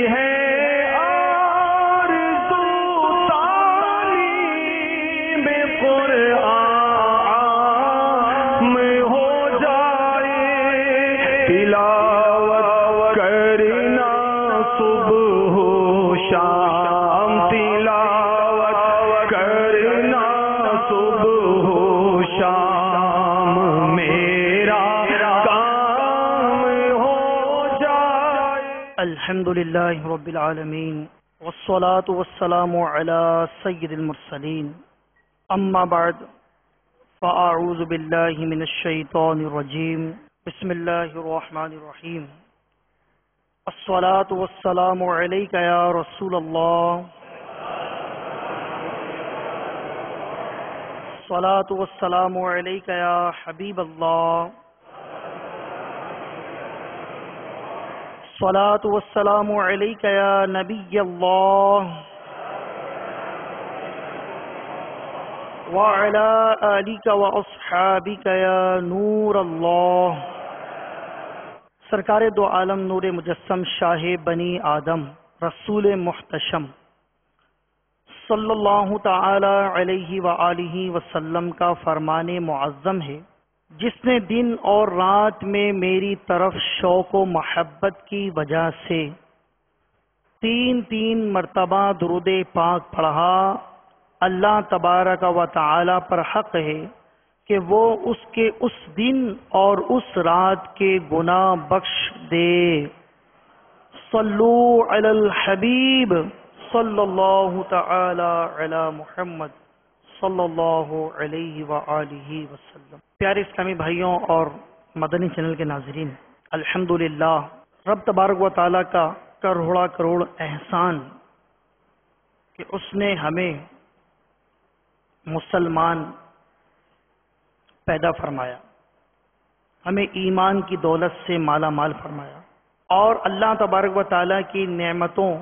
ہے آرزو تعلیم قرآن میں ہو جائے تلاوت کرنا صبح و شام تلاوت کرنا صبح و شام میرا کام ہو جائے. الحمد للہ رب العالمین والصلاة والسلام علی سید المرسلین اما بعد فاعوذ باللہ من الشیطان الرجیم بسم اللہ الرحمن الرحیم. الصلاة والسلام علیک یا رسول اللہ الصلاة والسلام علیک یا حبیب اللہ الصلاة والسلام علیک یا نبی اللہ وعلی آلک واصحابک یا نور اللہ. سرکار دو عالم نور مجسم شاہ بنی آدم رسول محتشم صلی اللہ تعالی علیہ وآلہ وسلم کا فرمان معظم ہے، جس نے دن اور رات میں میری طرف شوق و محبت کی وجہ سے تین مرتبہ درود پاک پڑھا. اللہ تبارک و تعالی پر حق ہے کہ وہ اس کے اس دن اور اس رات کے گناہ بخش دے. صلو علی الحبیب صلی اللہ تعالی علی محمد صلی اللہ علیہ وآلہ وسلم. پیارے اسلامی بھائیوں اور مدنی چینل کے ناظرین، الحمدللہ رب تبارک و تعالی کا کروڑا کروڑ احسان کہ اس نے ہمیں مسلمان پیدا فرمایا، ہمیں ایمان کی دولت سے مالا مال فرمایا، اور اللہ تبارک و تعالی کی نعمتوں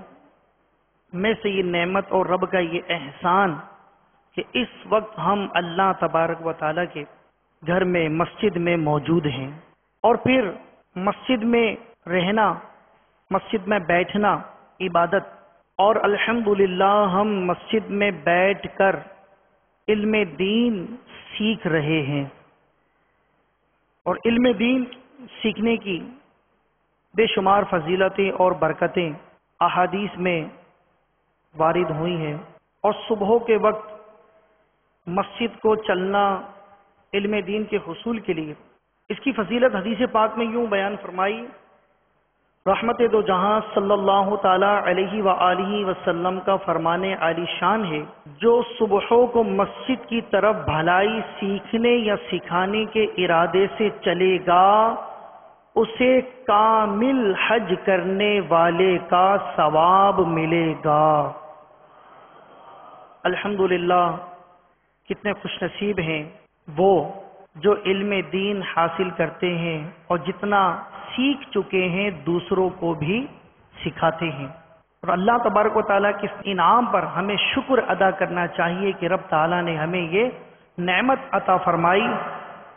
میں سے یہ نعمت اور رب کا یہ احسان کہ اس وقت ہم اللہ تبارک و تعالی کے گھر میں مسجد میں موجود ہیں، اور پھر مسجد میں رہنا، مسجد میں بیٹھنا عبادت، اور الحمدللہ ہم مسجد میں بیٹھ کر علم دین سیکھ رہے ہیں. اور علم دین سیکھنے کی بے شمار فضیلتیں اور برکتیں احادیث میں وارد ہوئی ہیں، اور صبح کے وقت مسجد کو چلنا علم دین کے حصول کے لیے اس کی فضیلت حدیث پاک میں یوں بیان فرمائی. رحمت دو جہاں صلی اللہ تعالی علیہ وآلہ وسلم کا فرمان عالی شان ہے، جو صبحوں کو مسجد کی طرف بھلائی سیکھنے یا سکھانے کے ارادے سے چلے گا، اسے کامل حج کرنے والے کا ثواب ملے گا. الحمدللہ کتنے خوش نصیب ہیں وہ جو علم دین حاصل کرتے ہیں اور جتنا سیکھ چکے ہیں دوسروں کو بھی سکھاتے ہیں. اور اللہ تبارک و تعالیٰ کے اس انعام پر ہمیں شکر ادا کرنا چاہیے کہ رب تعالیٰ نے ہمیں یہ نعمت عطا فرمائی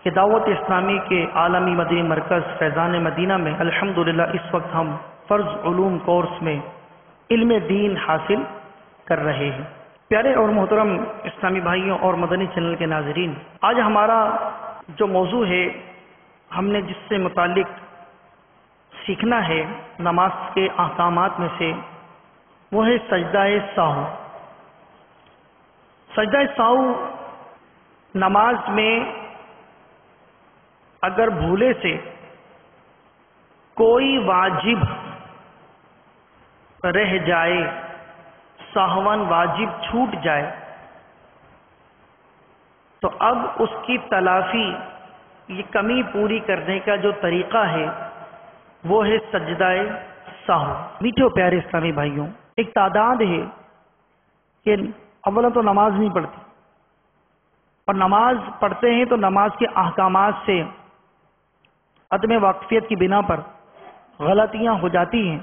کہ دعوت اسلامی کے عالمی مدنی مرکز فیضان مدینہ میں الحمدللہ اس وقت ہم فرض علوم کورس میں علم دین حاصل کر رہے ہیں. پیارے اور محترم اسلامی بھائیوں اور مدنی چینل کے ناظرین، آج ہمارا جو موضوع ہے، ہم نے جس سے متعلق سیکھنا ہے نماز کے احکامات میں سے، وہ ہے سجدہ سہو. سجدہ سہو نماز میں اگر بھولے سے کوئی واجب رہ جائے، سہون واجب چھوٹ جائے، تو اب اس کی تلافی، یہ کمی پوری کرنے کا جو طریقہ ہے وہ ہے سجدہ سہو. میٹھے و پیارے اسلامی بھائیوں، ایک تعداد ہے کہ اولا تو نماز نہیں پڑھتی، اور نماز پڑھتے ہیں تو نماز کے احکامات سے عدم واقفیت کی بنا پر غلطیاں ہو جاتی ہیں،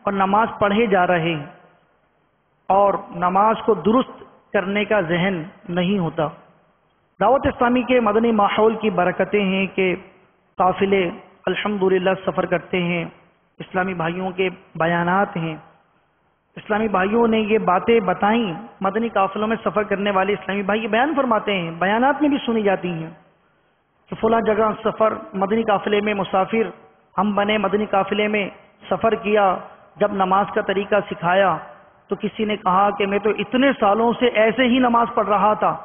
اور نماز پڑھے جا رہے ہیں اور نماز کو درست کرنے کا ذہن نہیں ہوتا. دعوت اسلامی کے مدنی ماحول کی برکتیں ہیں کہ قافلے الحمدللہ سفر کرتے ہیں، اسلامی بھائیوں کے بیانات ہیں، اسلامی بھائیوں نے یہ باتیں بتائیں، مدنی قافلوں میں سفر کرنے والے اسلامی بھائی یہ بیان فرماتے ہیں، بیانات میں بھی سنی جاتی ہیں کہ فلاں جگہ سفر مدنی قافلے میں مسافر ہم بنے، مدنی قافلے میں سفر کیا، جب نماز کا طریقہ سکھایا تو کسی نے کہا کہ میں تو اتنے سالوں سے ایسے ہی نماز پڑھ رہا تھا،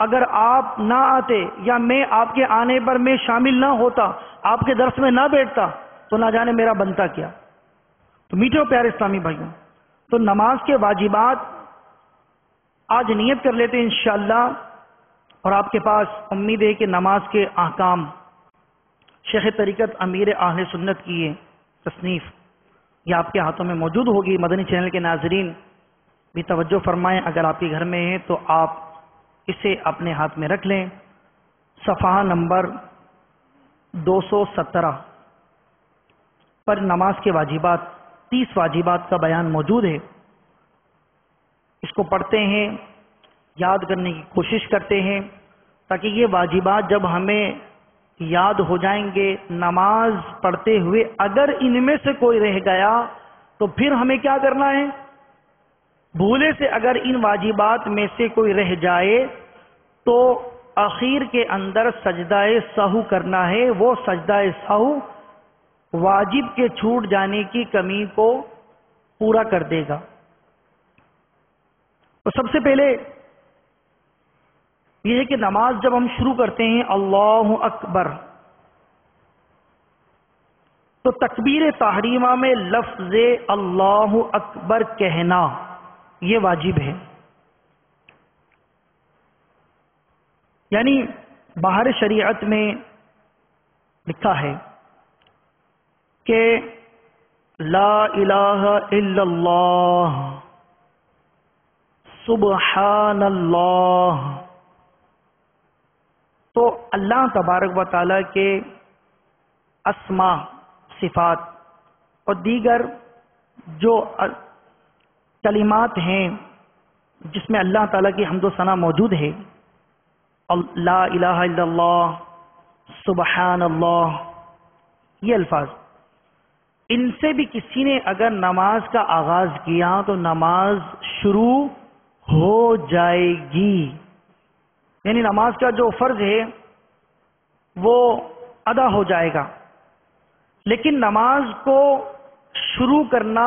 اگر آپ نہ آتے یا میں آپ کے آنے پر میں شامل نہ ہوتا، آپ کے درس میں نہ بیٹھتا تو نہ جانے میرا بنتا کیا۔ تو میٹھے و پیارے اسلامی بھائیوں، تو نماز کے واجبات آج نیت کر لیتے ہیں انشاءاللہ، اور آپ کے پاس امید ہے کہ نماز کے احکام شیخ طریقت امیر اہل سنت کی یہ تصنیف یہ آپ کے ہاتھوں میں موجود ہوگی۔ مدنی چینل کے ناظرین بھی توجہ فرمائیں، اگر آپ کے گھر میں ہے تو آپ اسے اپنے ہاتھ میں رکھ لیں۔ صفحہ نمبر 217 پر نماز کے واجبات 30 واجبات کا بیان موجود ہے۔ اس کو پڑھتے ہیں، یاد کرنے کی کوشش کرتے ہیں تاکہ یہ واجبات جب ہمیں یاد ہو جائیں گے نماز پڑھتے ہوئے اگر ان میں سے کوئی رہ گیا تو پھر ہمیں کیا کرنا ہے؟ بھولے سے اگر ان واجبات میں سے کوئی رہ جائے تو اخیر کے اندر سجدہ سہو کرنا ہے۔ وہ سجدہ سہو واجب کے چھوٹ جانے کی کمی کو پورا کر دے گا۔ تو سب سے پہلے یہ ہے کہ نماز جب ہم شروع کرتے ہیں اللہ اکبر تو تکبیر تحریمہ میں لفظ اللہ اکبر کہنا یہ واجب ہے، یعنی باہر شریعت میں لکھا ہے کہ لا الہ الا اللہ سبحان اللہ، تو اللہ تبارک و تعالی کے اسماء صفات اور دیگر جو کلمات ہیں جس میں اللہ تعالیٰ کی حمد و ثنا موجود ہے، لا الہ الا اللہ سبحان اللہ، یہ الفاظ ان سے بھی کسی نے اگر نماز کا آغاز کیا تو نماز شروع ہو جائے گی، یعنی نماز کا جو فرض ہے وہ ادا ہو جائے گا۔ لیکن نماز کو شروع کرنا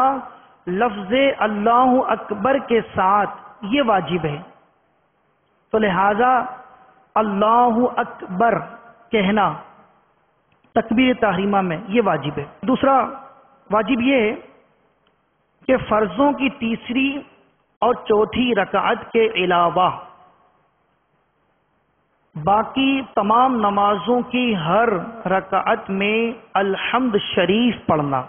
لفظ اللہ اکبر کے ساتھ یہ واجب ہے، تو لہذا اللہ اکبر کہنا تکبیر تحریمہ میں یہ واجب ہے۔ دوسرا واجب یہ ہے کہ فرضوں کی تیسری اور چوتھی رکعت کے علاوہ باقی تمام نمازوں کی ہر رکعت میں الحمد شریف پڑھنا،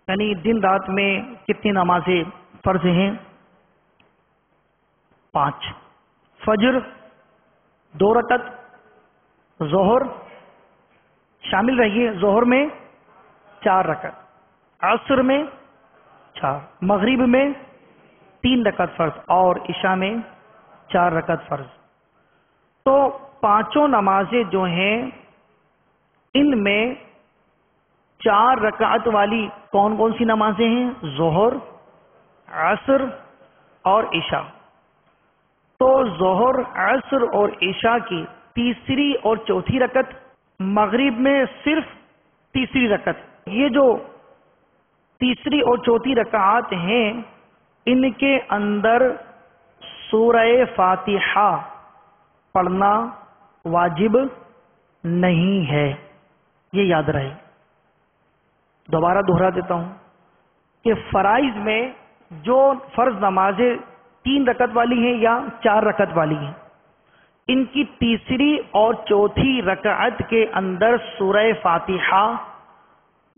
یعنی دن رات میں کتنی نمازیں فرض ہیں؟ 5۔ فجر 2 رکعت، ظہر شامل رہیے، ظہر میں 4 رکعت، عصر میں 4، مغرب میں 3 رکعت فرض اور عشاء میں 4 رکعت فرض۔ تو 5 نمازیں جو ہیں ان میں 4 رکعت والی کون کون سی نمازیں ہیں؟ ظہر، عصر اور عشاء۔ تو ظہر، عصر اور عشاء کی تیسری اور چوتھی رکعت، مغرب میں صرف تیسری رکعت، یہ جو تیسری اور چوتھی رکعات ہیں ان کے اندر سورہ فاتحہ پڑھنا واجب نہیں ہے، یہ یاد رہے۔ دوبارہ دہرا دیتا ہوں کہ فرائض میں جو فرض نمازیں 3 رکعت والی ہیں یا 4 رکعت والی ہیں، ان کی تیسری اور چوتھی رکعت کے اندر سورہ فاتحہ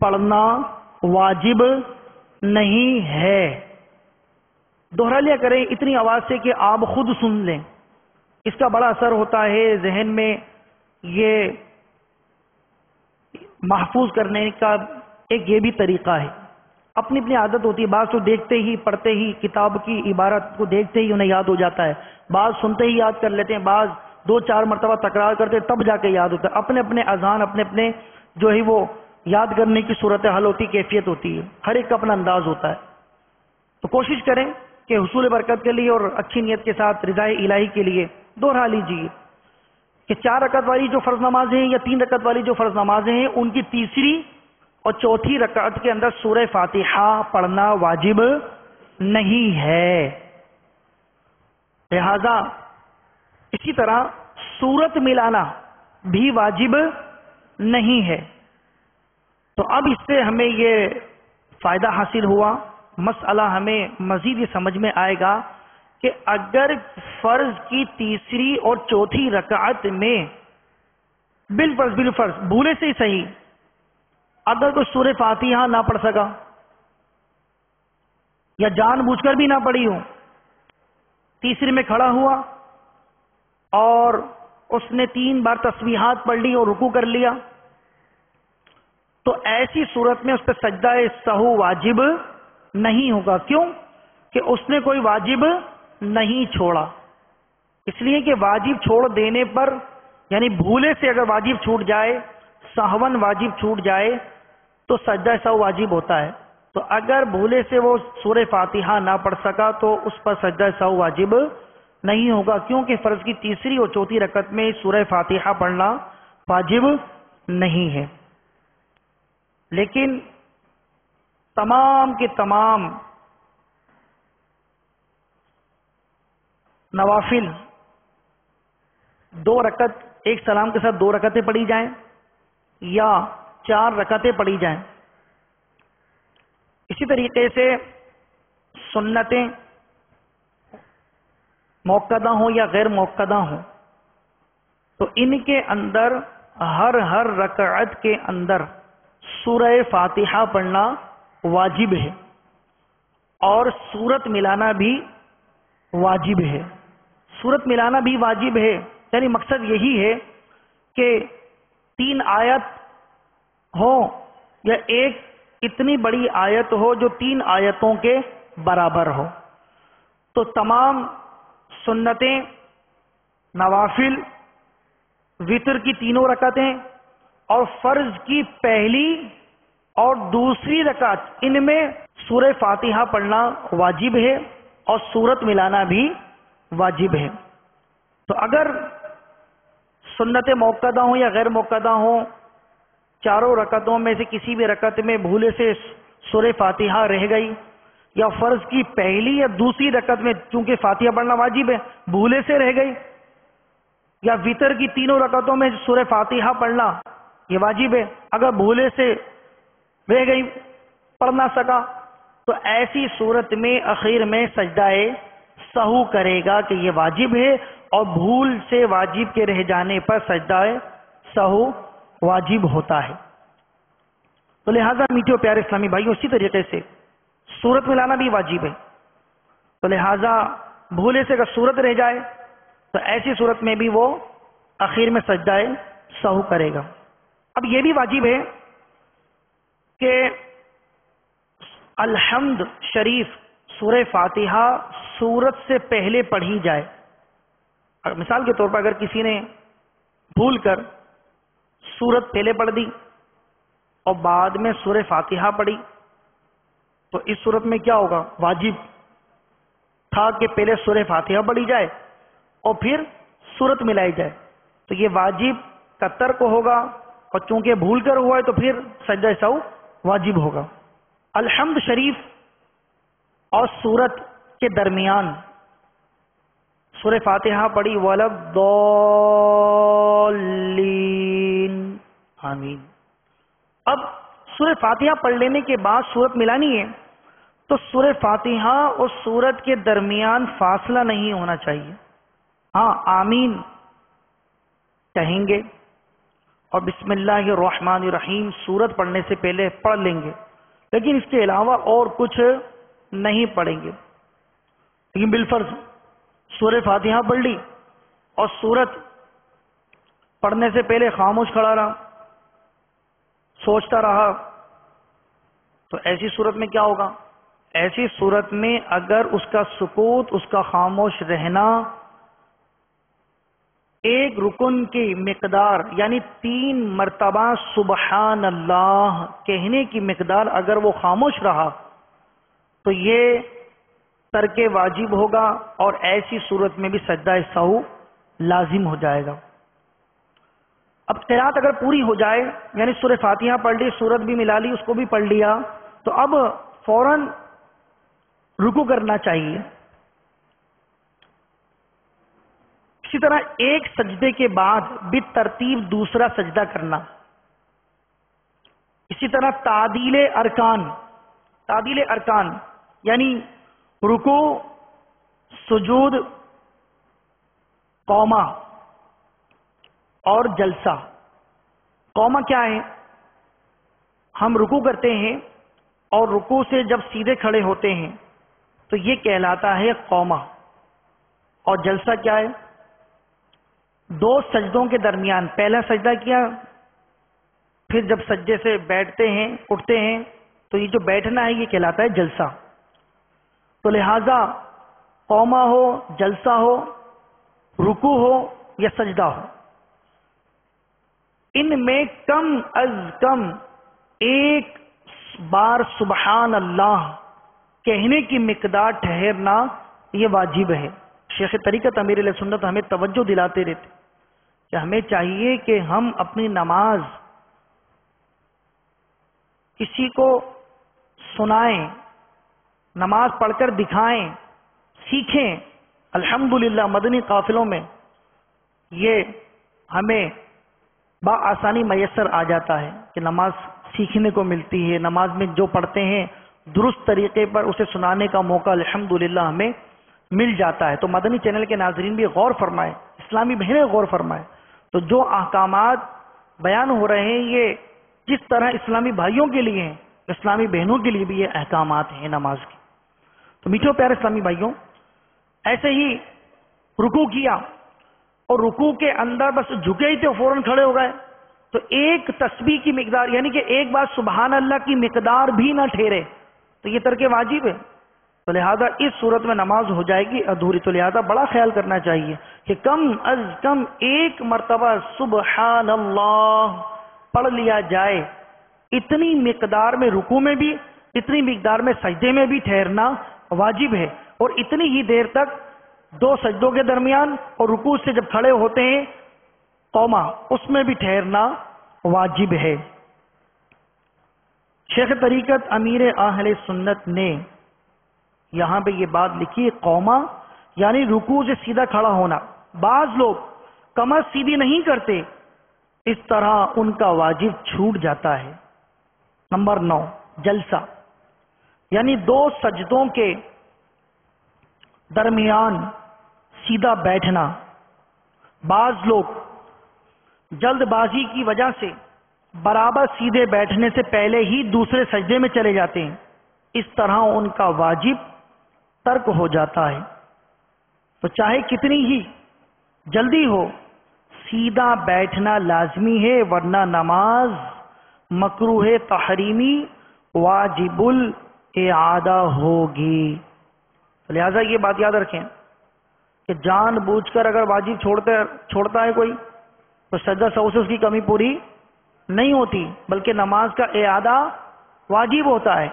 پڑھنا واجب نہیں ہے۔ دوہرا لیا کریں اتنی آواز سے کہ آپ خود سن لیں، اس کا بڑا اثر ہوتا ہے ذہن میں، یہ محفوظ کرنے کا ایک یہ بھی طریقہ ہے۔ اپنی اپنی عادت ہوتی ہے، بعض تو دیکھتے ہی پڑھتے ہی کتاب کی عبارت کو دیکھتے ہی انہیں یاد ہو جاتا ہے، بعض سنتے ہی یاد کر لیتے ہیں، بعض 2-4 مرتبہ تکرار کرتے تب جا کے یاد ہوتا ہے۔ اپنے اپنے اذان اپنے اپنے جو ہے وہ یاد کرنے کی صورت حال ہوتی، کیفیت ہوتی ہے، ہر ایک کا اپنا انداز ہوتا ہے. تو کوشش کریں کہ حصول برکت کے لیے اور اچھی نیت کے ساتھ رضا الہی کے لیے دوہرا لیجیے کہ 4 رکعت والی جو فرض نمازیں ہیں یا 3 رکعت والی جو فرض نمازیں ہیں ان کی تیسری اور چوتھی رکعت کے اندر سورہ فاتحہ پڑھنا واجب نہیں ہے. لہذا اسی طرح سورت ملانا بھی واجب نہیں ہے. تو اب اس سے ہمیں یہ فائدہ حاصل ہوا، مسئلہ ہمیں مزید یہ سمجھ میں آئے گا کہ اگر فرض کی تیسری اور چوتھی رکعت میں بالفرض بھولے سے ہی صحیح اگر کوئی سورہ فاتحہ نہ پڑھ سکا یا جان بوجھ کر بھی نہ پڑھی ہو، تیسری میں کھڑا ہوا اور اس نے 3 بار تسبیحات پڑھ لی اور رکوع کر لیا، تو ایسی صورت میں اس پہ سجدہ سہو واجب نہیں ہوگا. کیوں؟ کہ اس نے کوئی واجب نہیں چھوڑا. اس لیے کہ واجب چھوڑ دینے پر، یعنی بھولے سے اگر واجب چھوٹ جائے، سہون واجب چھوٹ جائے تو سجدہ سہو واجب ہوتا ہے. تو اگر بھولے سے وہ سورہ فاتحہ نہ پڑھ سکا تو اس پر سجدہ سہو واجب نہیں ہوگا، کیونکہ فرض کی تیسری اور چوتھی رکعت میں سورہ فاتحہ پڑھنا واجب نہیں ہے. لیکن تمام کے تمام نوافل 2 رکعت ایک سلام کے ساتھ 2 رکعتیں پڑھی جائیں یا 4 رکعتیں پڑھی جائیں. اسی طریقے سے سنتیں موقدہ ہوں یا غیر موقدہ ہوں تو ان کے اندر ہر رکعت کے اندر سورہ فاتحہ پڑھنا واجب ہے اور سورت ملانا بھی واجب ہے. سورت ملانا بھی واجب ہے، یعنی مقصد یہی ہے کہ 3 آیت ہو یا ایک اتنی بڑی آیت ہو جو 3 آیتوں کے برابر ہو. تو تمام سنتیں، نوافل، وتر کی 3 رکعتیں اور فرض کی پہلی اور دوسری رکعت، ان میں سورہ فاتحہ پڑھنا واجب ہے اور سورت ملانا بھی واجب ہے. تو اگر سنت موقدہ ہوں یا غیر موقدہ ہوں، چاروں رکعتوں میں سے کسی بھی رکعت میں بھولے سے سورہ فاتحہ رہ گئی یا فرض کی پہلی یا دوسری رکعت میں چونکہ فاتحہ پڑھنا واجب ہے بھولے سے رہ گئی، یا وتر کی 3 رکعتوں میں سورہ فاتحہ پڑھنا یہ واجب ہے، اگر بھولے سے رہ گئی پڑھ نہ سکا تو ایسی صورت میں اخیر میں سجدہ سہو کرے گا کہ یہ واجب ہے، اور بھول سے واجب کے رہ جانے پر سجدہ سہو واجب ہوتا ہے. تو لہذا میٹھے اور پیارے اسلامی بھائیوں، اسی طریقے سے سورت ملانا بھی واجب ہے. تو لہذا بھولے سے اگر سورت رہ جائے تو ایسی صورت میں بھی وہ اخیر میں سجدہ سہو کرے گا. اب یہ بھی واجب ہے کہ الحمد شریف سورہ فاتحہ سورت سے پہلے پڑھی جائے. مثال کے طور پر اگر کسی نے بھول کر سورت پہلے پڑھ دی اور بعد میں سورہ فاتحہ پڑھی تو اس صورت میں کیا ہوگا؟ واجب تھا کہ پہلے سورہ فاتحہ پڑھی جائے اور پھر سورت ملائی جائے. تو یہ واجب کا ترک ہوگا، اور چونکہ بھول کر ہوا ہے تو پھر سجدہ سہو واجب ہوگا. الحمد شریف اور سورت کے درمیان سورہ فاتحہ پڑھی وَلَضَّالِّينَ آمین. اب سورہ فاتحہ پڑھ لینے کے بعد سورت ملانی ہے تو سورہ فاتحہ اور سورت کے درمیان فاصلہ نہیں ہونا چاہیے. ہاں آمین کہیں گے اور بسم اللہ الرحمن الرحیم سورت پڑھنے سے پہلے پڑھ لیں گے، لیکن اس کے علاوہ اور کچھ نہیں پڑھیں گے. لیکن بالفرض سورہ فاتحہ پڑھ لی اور سورت پڑھنے سے پہلے خاموش کھڑا رہا، سوچتا رہا، تو ایسی صورت میں کیا ہوگا؟ ایسی صورت میں اگر اس کا سکوت، اس کا خاموش رہنا ایک رکن کی مقدار یعنی 3 مرتبہ سبحان اللہ کہنے کی مقدار اگر وہ خاموش رہا تو یہ ترک واجب ہوگا اور ایسی صورت میں بھی سجدہ سہو لازم ہو جائے گا۔ اب قرات اگر پوری ہو جائے یعنی سورہ فاتحہ پڑھ لی، سورت بھی ملا لی، اس کو بھی پڑھ لیا، تو اب فوراً رکوع کرنا چاہیے۔ اسی طرح ایک سجدے کے بعد بالترتیب دوسرا سجدہ کرنا۔ اسی طرح تعدیل ارکان یعنی رکوع، سجود، قوما اور جلسہ۔ قوما کیا ہے؟ ہم رکوع کرتے ہیں اور رکوع سے جب سیدھے کھڑے ہوتے ہیں تو یہ کہلاتا ہے قوما۔ اور جلسہ کیا ہے؟ 2 سجدوں کے درمیان پہلا سجدہ کیا، پھر جب سجدے سے بیٹھتے ہیں اٹھتے ہیں تو یہ جو بیٹھنا ہے یہ کہلاتا ہے جلسہ۔ تو لہذا قوما ہو، جلسہ ہو، رکوع ہو یا سجدہ ہو، ان میں کم از کم ایک بار سبحان اللہ کہنے کی مقدار ٹھہرنا یہ واجب ہے۔ شیخ طریقت امیر اہل سنت ہمیں توجہ دلاتے رہتے کہ ہمیں چاہیے کہ ہم اپنی نماز کسی کو سنائیں، نماز پڑھ کر دکھائیں، سیکھیں۔ الحمدللہ مدنی قافلوں میں یہ ہمیں بآسانی میسر آ جاتا ہے کہ نماز سیکھنے کو ملتی ہے، نماز میں جو پڑھتے ہیں درست طریقے پر اسے سنانے کا موقع الحمدللہ ہمیں مل جاتا ہے۔ تو مدنی چینل کے ناظرین بھی غور فرمائیں، اسلامی بہنیں غور فرمائیں۔ تو جو احکامات بیان ہو رہے ہیں یہ جس طرح اسلامی بھائیوں کے لیے ہیں، اسلامی بہنوں کے لیے بھی یہ احکامات ہیں نماز کے۔ تو میٹھے پیارے اسلامی بھائیوں، ایسے ہی رکوع کیا اور رکوع کے اندر بس جھکے ہی تھے فوراً کھڑے ہو گئے تو ایک تسبیح کی مقدار یعنی کہ ایک بار سبحان اللہ کی مقدار بھی نہ ٹھہرے تو یہ ترک واجب ہے۔ تو لہذا اس صورت میں نماز ہو جائے گی ادھوری۔ تو لہذا بڑا خیال کرنا چاہیے کہ کم از کم ایک مرتبہ سبحان اللہ پڑھ لیا جائے۔ اتنی مقدار میں رکوع میں بھی، اتنی مقدار میں سجدے میں بھی ٹھہرنا واجب ہے، اور اتنی ہی دیر تک 2 سجدوں کے درمیان اور رکوع سے جب کھڑے ہوتے ہیں قوما اس میں بھی ٹھہرنا واجب ہے۔ شیخ طریقت امیر اہل سنت نے یہاں پہ یہ بات لکھی، قوما یعنی رکوع سے سیدھا کھڑا ہونا۔ بعض لوگ کمر سیدھی نہیں کرتے، اس طرح ان کا واجب چھوٹ جاتا ہے۔ نمبر 9 جلسہ یعنی 2 سجدوں کے درمیان سیدھا بیٹھنا۔ بعض لوگ جلد بازی کی وجہ سے برابر سیدھے بیٹھنے سے پہلے ہی دوسرے سجدے میں چلے جاتے ہیں، اس طرح ان کا واجب ترک ہو جاتا ہے۔ تو چاہے کتنی ہی جلدی ہو سیدھا بیٹھنا لازمی ہے، ورنہ نماز مکروہ تحریمی واجب الاعادہ ہوگی۔ لہذا یہ بات یاد رکھیں کہ جان بوجھ کر اگر واجب چھوڑتا ہے کوئی تو سجدہ سہو سے اس کی کمی پوری نہیں ہوتی، بلکہ نماز کا اعادہ واجب ہوتا ہے،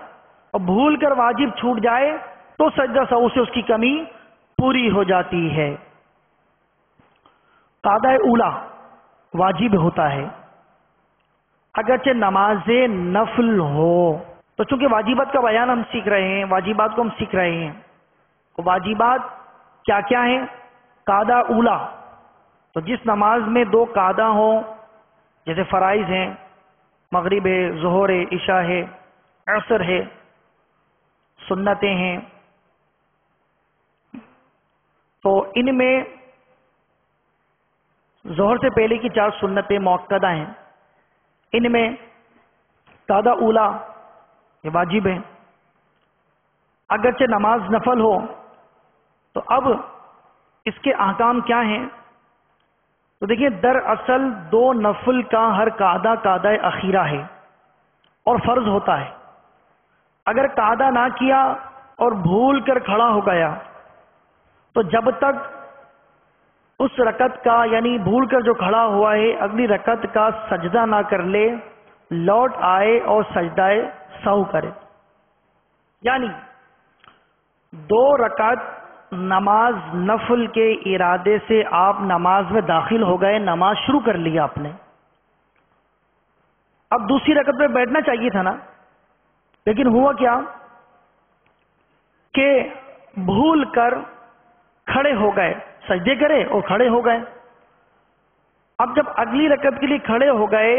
اور بھول کر واجب چھوٹ جائے تو سجدہ سہو سے اس کی کمی پوری ہو جاتی ہے۔ قاعدہ اولا واجب ہوتا ہے اگرچہ نماز نفل ہو۔ تو چونکہ واجبات کا بیان ہم سیکھ رہے ہیں، واجبات کو ہم سیکھ رہے ہیں، تو واجبات کیا کیا ہیں؟ قاعدہ اولا، تو جس نماز میں 2 قاعدہ ہوں، جیسے فرائض ہیں، مغرب ہے، ظہر ہے، عشاء ہے، عصر ہے، سنتیں ہیں، تو ان میں ظہر سے پہلے کی 4 سنتیں مؤکدہ ہیں، ان میں قاعدہ اولا یہ واجب ہے۔ اگرچہ نماز نفل ہو تو اب اس کے احکام کیا ہیں؟ تو دیکھیں دراصل 2 نفل کا ہر قاعدہ قاعدہ اخیرہ ہے اور فرض ہوتا ہے۔ اگر قاعدہ نہ کیا اور بھول کر کھڑا ہو گیا تو جب تک اس رکعت کا یعنی بھول کر جو کھڑا ہوا ہے اگلی رکعت کا سجدہ نہ کر لے، لوٹ آئے اور سجدہ سہو کرے. یعنی 2 رکعت نماز نفل کے ارادے سے آپ نماز میں داخل ہو گئے، نماز شروع کر لیا آپ نے. اب دوسری رکعت میں بیٹھنا چاہیے تھا نا، لیکن ہوا کیا کہ بھول کر کھڑے ہو گئے، سجدے کرے اور کھڑے ہو گئے. اب جب اگلی رکعت کے لیے کھڑے ہو گئے،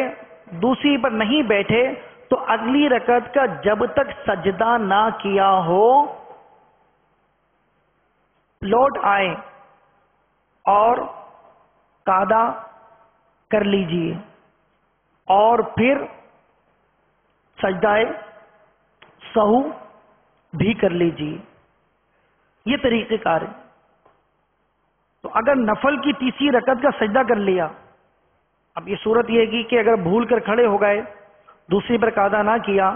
دوسری پر نہیں بیٹھے، تو اگلی رکعت کا جب تک سجدہ نہ کیا ہو لوٹ آئے اور قعدہ کر لیجئے اور پھر سجدہ سہو بھی کر لیجئے. یہ طریقہ کار ہے. تو اگر نفل کی تیسری رکعت کا سجدہ کر لیا، اب یہ صورت یہ ہے کہ اگر بھول کر کھڑے ہو گئے، دوسری پر قعدہ نہ کیا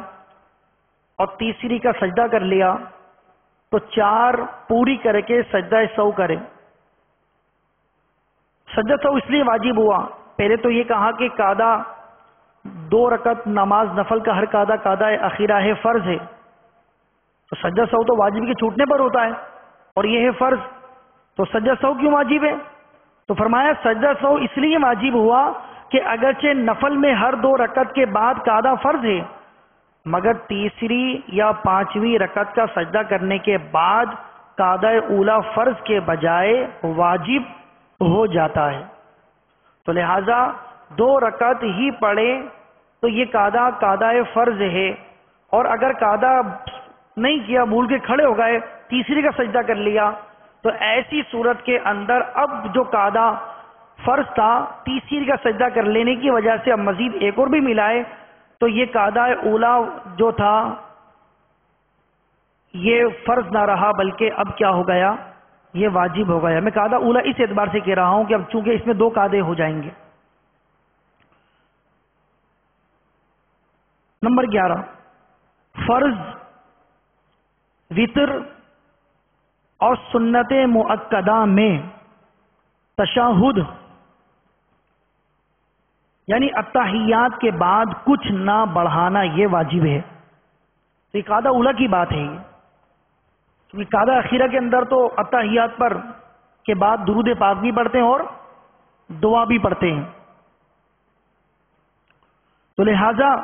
اور تیسری کا سجدہ کر لیا، تو 4 پوری کر کے سجدہ سہو کریں. سجدہ سہو اس لیے واجب ہوا، پہلے تو یہ کہا کہ قعدہ 2 رکعت نماز نفل کا ہر قعدہ قعدہ اخیرہ ہے، فرض ہے. تو سجدہ سہو تو واجب کے چھوٹنے پر ہوتا ہے اور یہ ہے فرض، تو سجدہ سہو کیوں واجب ہے؟ تو فرمایا سجدہ سہو اس لیے واجب ہوا کہ اگرچہ نفل میں ہر 2 رکعت کے بعد قعدہ فرض ہے، مگر تیسری یا 5ویں رکعت کا سجدہ کرنے کے بعد قعدہ اولا فرض کے بجائے واجب ہو جاتا ہے. تو لہذا 2 رکعت ہی پڑھے تو یہ قعدہ فرض ہے، اور اگر قعدہ نہیں کیا، بھول کے کھڑے ہو گئے، تیسری کا سجدہ کر لیا، تو ایسی صورت کے اندر اب جو قعدہ فرض تھا تیسری کا سجدہ کر لینے کی وجہ سے اب مزید ایک اور بھی ملا ہے، تو یہ قعدہ اولا جو تھا یہ فرض نہ رہا بلکہ اب کیا ہو گیا، یہ واجب ہو گیا. میں قعدہ اولا اس اعتبار سے کہہ رہا ہوں کہ اب چونکہ اس میں 2 قعدے ہو جائیں گے. نمبر 11، فرض، وتر اور سنت مؤکدہ میں تشہد یعنی اتحیات کے بعد کچھ نہ بڑھانا یہ واجب ہے. تو یہ قعدہ اولا کی بات ہے، کیونکہ قعدہ اخیرہ کے اندر تو اتحیات پر کے بعد درود پاک بھی پڑھتے ہیں اور دعا بھی پڑھتے ہیں. تو لہذا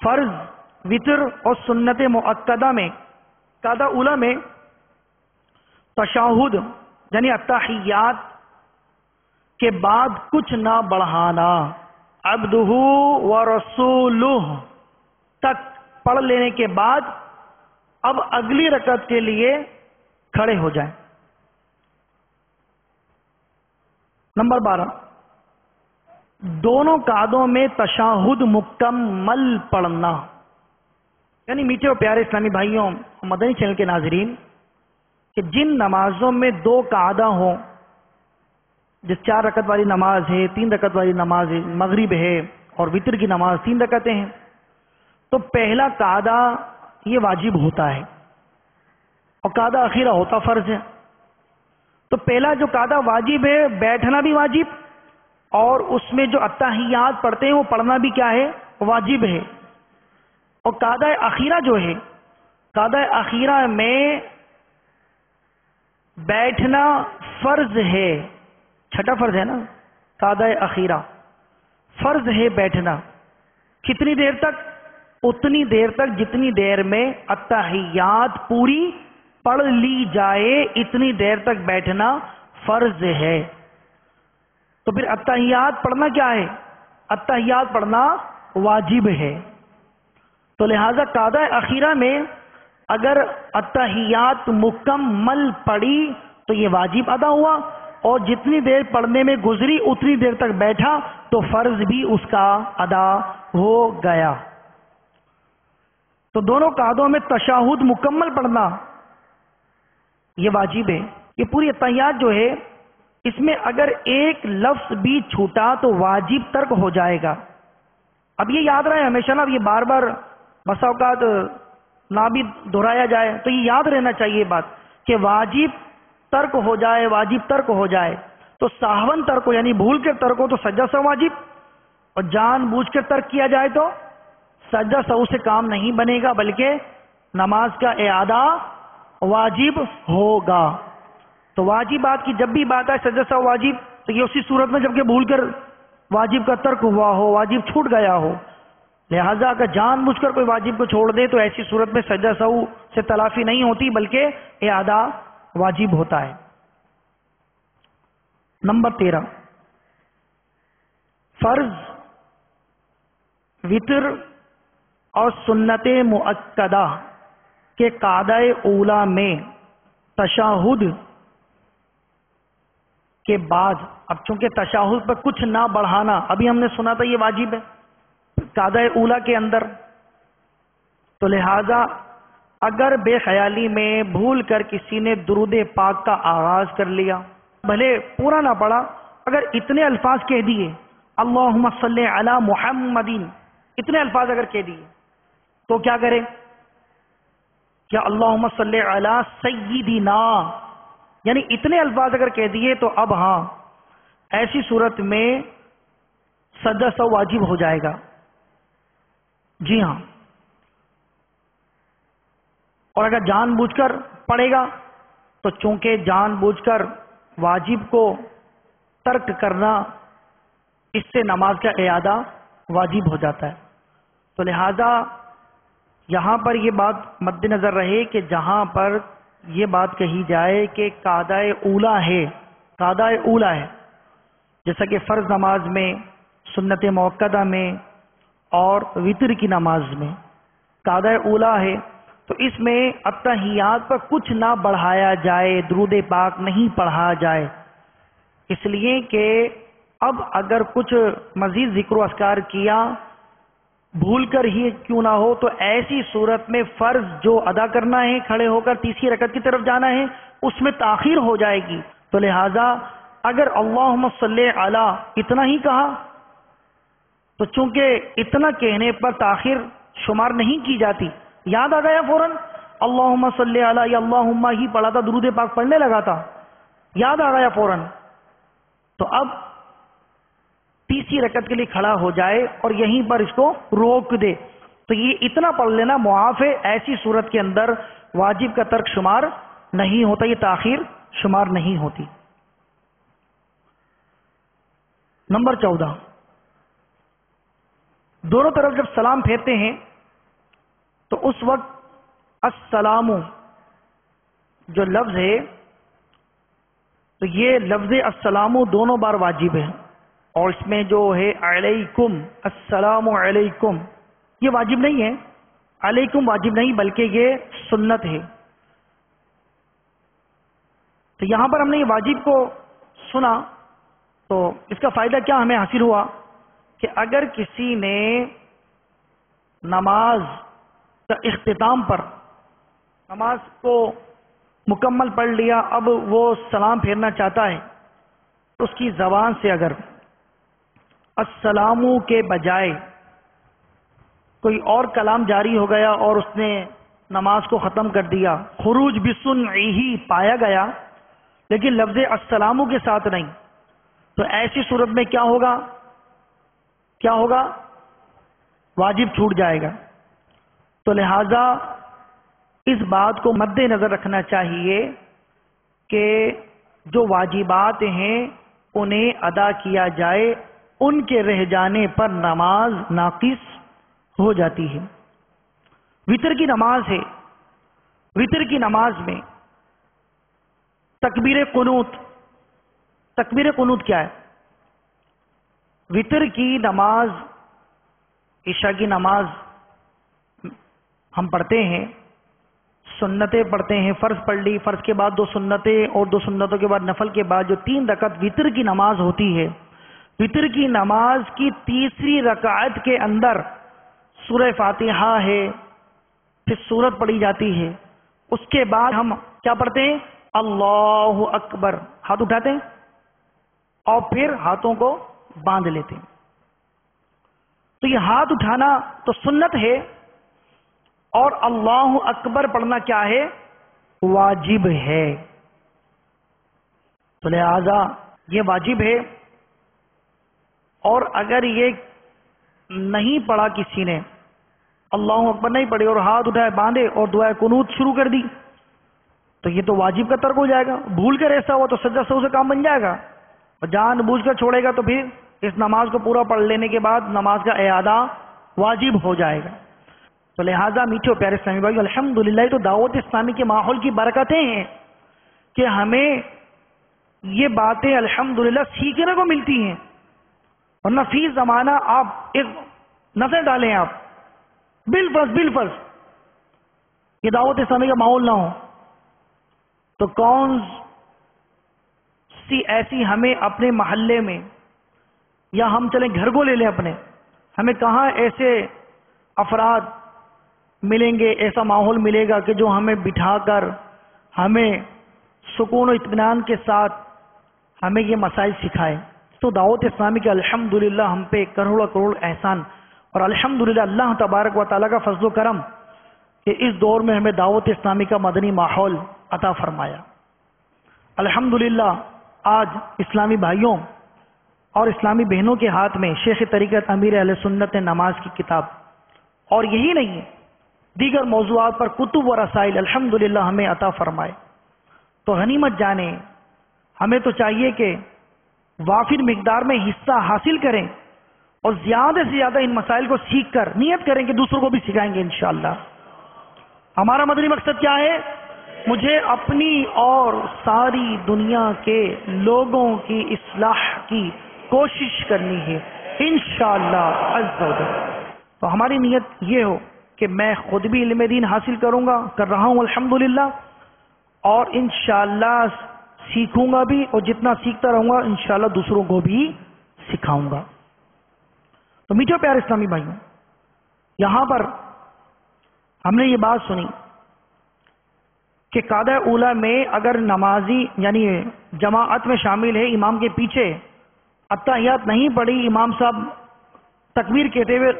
فرض، وتر اور سنت مؤکدہ میں قعدہ اولا میں تشہد یعنی اتحیات کے بعد کچھ نہ بڑھانا، عبدہ و رسولہ تک پڑھ لینے کے بعد اب اگلی رکعت کے لیے کھڑے ہو جائیں. نمبر 12، دونوں قعدوں میں تشہد مکمل پڑھنا. یعنی میٹھے اور پیارے اسلامی بھائیوں، مدنی چینل کے ناظرین، کہ جن نمازوں میں 2 قعدہ ہوں، جس 4 رکعت والی نماز ہے، 3 رکعت والی نماز ہے، مغرب ہے اور وتر کی نماز 3 رکعتیں ہیں، تو پہلا قعدہ یہ واجب ہوتا ہے اور قعدہ اخیرہ ہوتا فرض ہے. تو پہلا جو قعدہ واجب ہے، بیٹھنا بھی واجب، اور اس میں جو اتحیات پڑھتے ہیں وہ پڑھنا بھی کیا ہے، واجب ہے. اور قعدہ اخیرہ جو ہے، قعدہ اخیرہ میں بیٹھنا فرض ہے، چھٹا فرض ہے نا، قعدہ اخیرہ فرض ہے بیٹھنا. کتنی دیر تک؟ اتنی دیر تک جتنی دیر میں اتحیات پوری پڑھ لی جائے، اتنی دیر تک بیٹھنا فرض ہے. تو پھر اتحیات پڑھنا کیا ہے؟ اتحیات پڑھنا واجب ہے. تو لہذا قعدہ اخیرہ میں اگر اتحیات مکمل پڑھی تو یہ واجب ادا ہوا، اور جتنی دیر پڑھنے میں گزری اتنی دیر تک بیٹھا تو فرض بھی اس کا ادا ہو گیا. تو دونوں قعدوں میں تشہد مکمل پڑھنا یہ واجب ہے. یہ پوری اتحیات جو ہے اس میں اگر ایک لفظ بھی چھوٹا تو واجب ترک ہو جائے گا. اب یہ یاد رہے ہمیشہ نا، اب یہ بار بار بسا اوقات نہ بھی دہرایا جائے تو یہ یاد رہنا چاہیے بات کہ واجب ترک ہو جائے، واجب ترک ہو جائے. تو ساہون ترک ہو یعنی بھول کر ترک ہو تو سجدہ سہو واجب، اور جان بوجھ کر ترک کیا جائے تو سجدہ سہو سے کام نہیں بنے گا بلکہ نماز کا اعادہ واجب ہوگا۔ تو واجبات کی جب بھی بات آئے سجدہ سہو واجب تو یہ اسی صورت میں جبکہ بھول کر واجب کا ترک ہوا ہو، واجب چھوٹ گیا ہو، لہذا اگر جان بوجھ کر کوئی واجب کو چھوڑ دے تو ایسی صورت میں سجدہ سہو سے تلافی نہیں ہوتی بلکہ اعادہ واجب ہوتا ہے۔ نمبر 13، فرض، وتر اور سنت مؤکدہ کے قعدہ اولی میں تشہد کے بعد، اب چونکہ تشہد پر کچھ نہ بڑھانا ابھی ہم نے سنا تھا یہ واجب ہے قعدہ اولی کے اندر، تو لہذا اگر بے خیالی میں بھول کر کسی نے درود پاک کا آغاز کر لیا، بھلے پورا نہ پڑا، اگر اتنے الفاظ کہہ دیے اللہم صلی علی محمد، اتنے الفاظ اگر کہہ دیے تو کیا کرے؟ کیا اللہم صلی علی سیدنا، یعنی اتنے الفاظ اگر کہہ دیے تو اب ہاں ایسی صورت میں سجدہ سہو واجب ہو جائے گا۔ جی ہاں، اور اگر جان بوجھ کر پڑھے گا تو چونکہ جان بوجھ کر واجب کو ترک کرنا، اس سے نماز کا اعادہ واجب ہو جاتا ہے۔ تو لہذا یہاں پر یہ بات مد نظر رہے کہ جہاں پر یہ بات کہی جائے کہ قعدہ اولی ہے، قعدہ اولی ہے، جیسا کہ فرض نماز میں، سنت مؤکدہ میں اور وتر کی نماز میں قعدہ اولی ہے، تو اس میں التحیات پر کچھ نہ بڑھایا جائے، درود پاک نہیں پڑھا جائے، اس لیے کہ اب اگر کچھ مزید ذکر و اذکار کیا بھول کر ہی کیوں نہ ہو تو ایسی صورت میں فرض جو ادا کرنا ہے، کھڑے ہو کر تیسری رکعت کی طرف جانا ہے، اس میں تاخیر ہو جائے گی۔ تو لہذا اگر اللہم صلی علی اتنا ہی کہا تو چونکہ اتنا کہنے پر تاخیر شمار نہیں کی جاتی، یاد آ گیا فوراً اللہم صلی علی، یا اللہم ہی پڑھا تھا، درود پاک پڑھنے لگا تھا، یاد آ گیا فوراً، تو اب تیسری رکعت کے لیے کھڑا ہو جائے اور یہیں پر اس کو روک دے، تو یہ اتنا پڑھ لینا معاف ہے۔ ایسی صورت کے اندر واجب کا ترک شمار نہیں ہوتا، یہ تاخیر شمار نہیں ہوتی۔ نمبر 14، دونوں طرف جب سلام پھیرتے ہیں تو اس وقت السلام جو لفظ ہے تو یہ لفظ السلام دونوں بار واجب ہے، اور اس میں جو ہے علیکم، السلام علیکم، یہ واجب نہیں ہے، علیکم واجب نہیں بلکہ یہ سنت ہے۔ تو یہاں پر ہم نے یہ واجب کو سنا تو اس کا فائدہ کیا ہمیں حاصل ہوا کہ اگر کسی نے نماز کا اختتام پر نماز کو مکمل پڑھ لیا، اب وہ سلام پھیرنا چاہتا ہے تو اس کی زبان سے اگر السلام کے بجائے کوئی اور کلام جاری ہو گیا اور اس نے نماز کو ختم کر دیا، خروج بسنعہ پایا گیا لیکن لفظ السلام کے ساتھ نہیں، تو ایسی صورت میں کیا ہوگا؟ کیا ہوگا؟ واجب چھوٹ جائے گا۔ تو لہذا اس بات کو مد نظر رکھنا چاہیے کہ جو واجبات ہیں انہیں ادا کیا جائے، ان کے رہ جانے پر نماز ناقص ہو جاتی ہے۔ وتر کی نماز ہے، وتر کی نماز میں تکبیر قنوت، تکبیر قنوت کیا ہے؟ وتر کی نماز، عشاء کی نماز ہم پڑھتے ہیں، سنتیں پڑھتے ہیں، فرض پڑھ لی، فرض کے بعد 2 سنتیں اور 2 سنتوں کے بعد نفل کے بعد جو 3 رکعت وتر کی نماز ہوتی ہے، وتر کی نماز کی تیسری رکعت کے اندر سورہ فاتحہ ہے، پھر سورت پڑھی جاتی ہے، اس کے بعد ہم کیا پڑھتے ہیں؟ اللہ اکبر، ہاتھ اٹھاتے ہیں اور پھر ہاتھوں کو باندھ لیتے ہیں۔ تو یہ ہاتھ اٹھانا تو سنت ہے، اور اللہ اکبر پڑھنا کیا ہے؟ واجب ہے۔ تو لہذا یہ واجب ہے، اور اگر یہ نہیں پڑھا کسی نے، اللہ اکبر نہیں پڑھی اور ہاتھ اٹھائے باندھے اور دعائے قنوت شروع کر دی، تو یہ تو واجب کا ترک ہو جائے گا. بھول کر ایسا ہوا تو سجدہ سہو سے کام بن جائے گا، اور جان بوجھ کر چھوڑے گا تو پھر اس نماز کو پورا پڑھ لینے کے بعد نماز کا اعادہ واجب ہو جائے گا. تو لہٰذا میٹھے پیارے اسلامی بھائی، الحمدللہ تو دعوت اسلامی کے ماحول کی برکتیں ہیں کہ ہمیں یہ باتیں الحمدللہ سیکھنے کو ملتی ہیں. ورنہ فی زمانہ آپ ایک نظر ڈالیں، آپ بالفرض یہ دعوت اسلامی کا ماحول نہ ہو تو کون سی ایسی ہمیں اپنے محلے میں، یا ہم چلیں گھر کو لے لیں اپنے، ہمیں کہاں ایسے افراد ملیں گے، ایسا ماحول ملے گا کہ جو ہمیں بٹھا کر ہمیں سکون و اطمینان کے ساتھ ہمیں یہ مسائل سکھائے. تو دعوت اسلامی کے الحمدللہ ہم پہ کروڑ کروڑ احسان، اور الحمدللہ اللہ تبارک و تعالیٰ کا فضل و کرم کہ اس دور میں ہمیں دعوت اسلامی کا مدنی ماحول عطا فرمایا. الحمدللہ آج اسلامی بھائیوں اور اسلامی بہنوں کے ہاتھ میں شیخ طریقت امیر اہل سنت نماز کی کتاب، اور یہی نہیں دیگر موضوعات پر کتب و رسائل الحمدللہ ہمیں عطا فرمائے. تو غنیمت جانیں، ہمیں تو چاہیے کہ وافر مقدار میں حصہ حاصل کریں اور زیادہ سے زیادہ ان مسائل کو سیکھ کر نیت کریں کہ دوسروں کو بھی سکھائیں گے انشاءاللہ. ہمارا مدنی مقصد کیا ہے؟ مجھے اپنی اور ساری دنیا کے لوگوں کی اصلاح کی کوشش کرنی ہے انشاءاللہ عز و جل. تو ہماری نیت یہ ہو کہ میں خود بھی علم دین حاصل کروں گا، کر رہا ہوں الحمدللہ، اور انشاءاللہ سیکھوں گا بھی، اور جتنا سیکھتا رہوں گا انشاءاللہ دوسروں کو بھی سکھاؤں گا. تو میٹھے پیارے اسلامی بھائیوں، یہاں پر ہم نے یہ بات سنی کہ قاعدہ اولا میں اگر نمازی یعنی جماعت میں شامل ہے، امام کے پیچھے اتحیات نہیں پڑھی، امام صاحب تکبیر کہتے ہوئے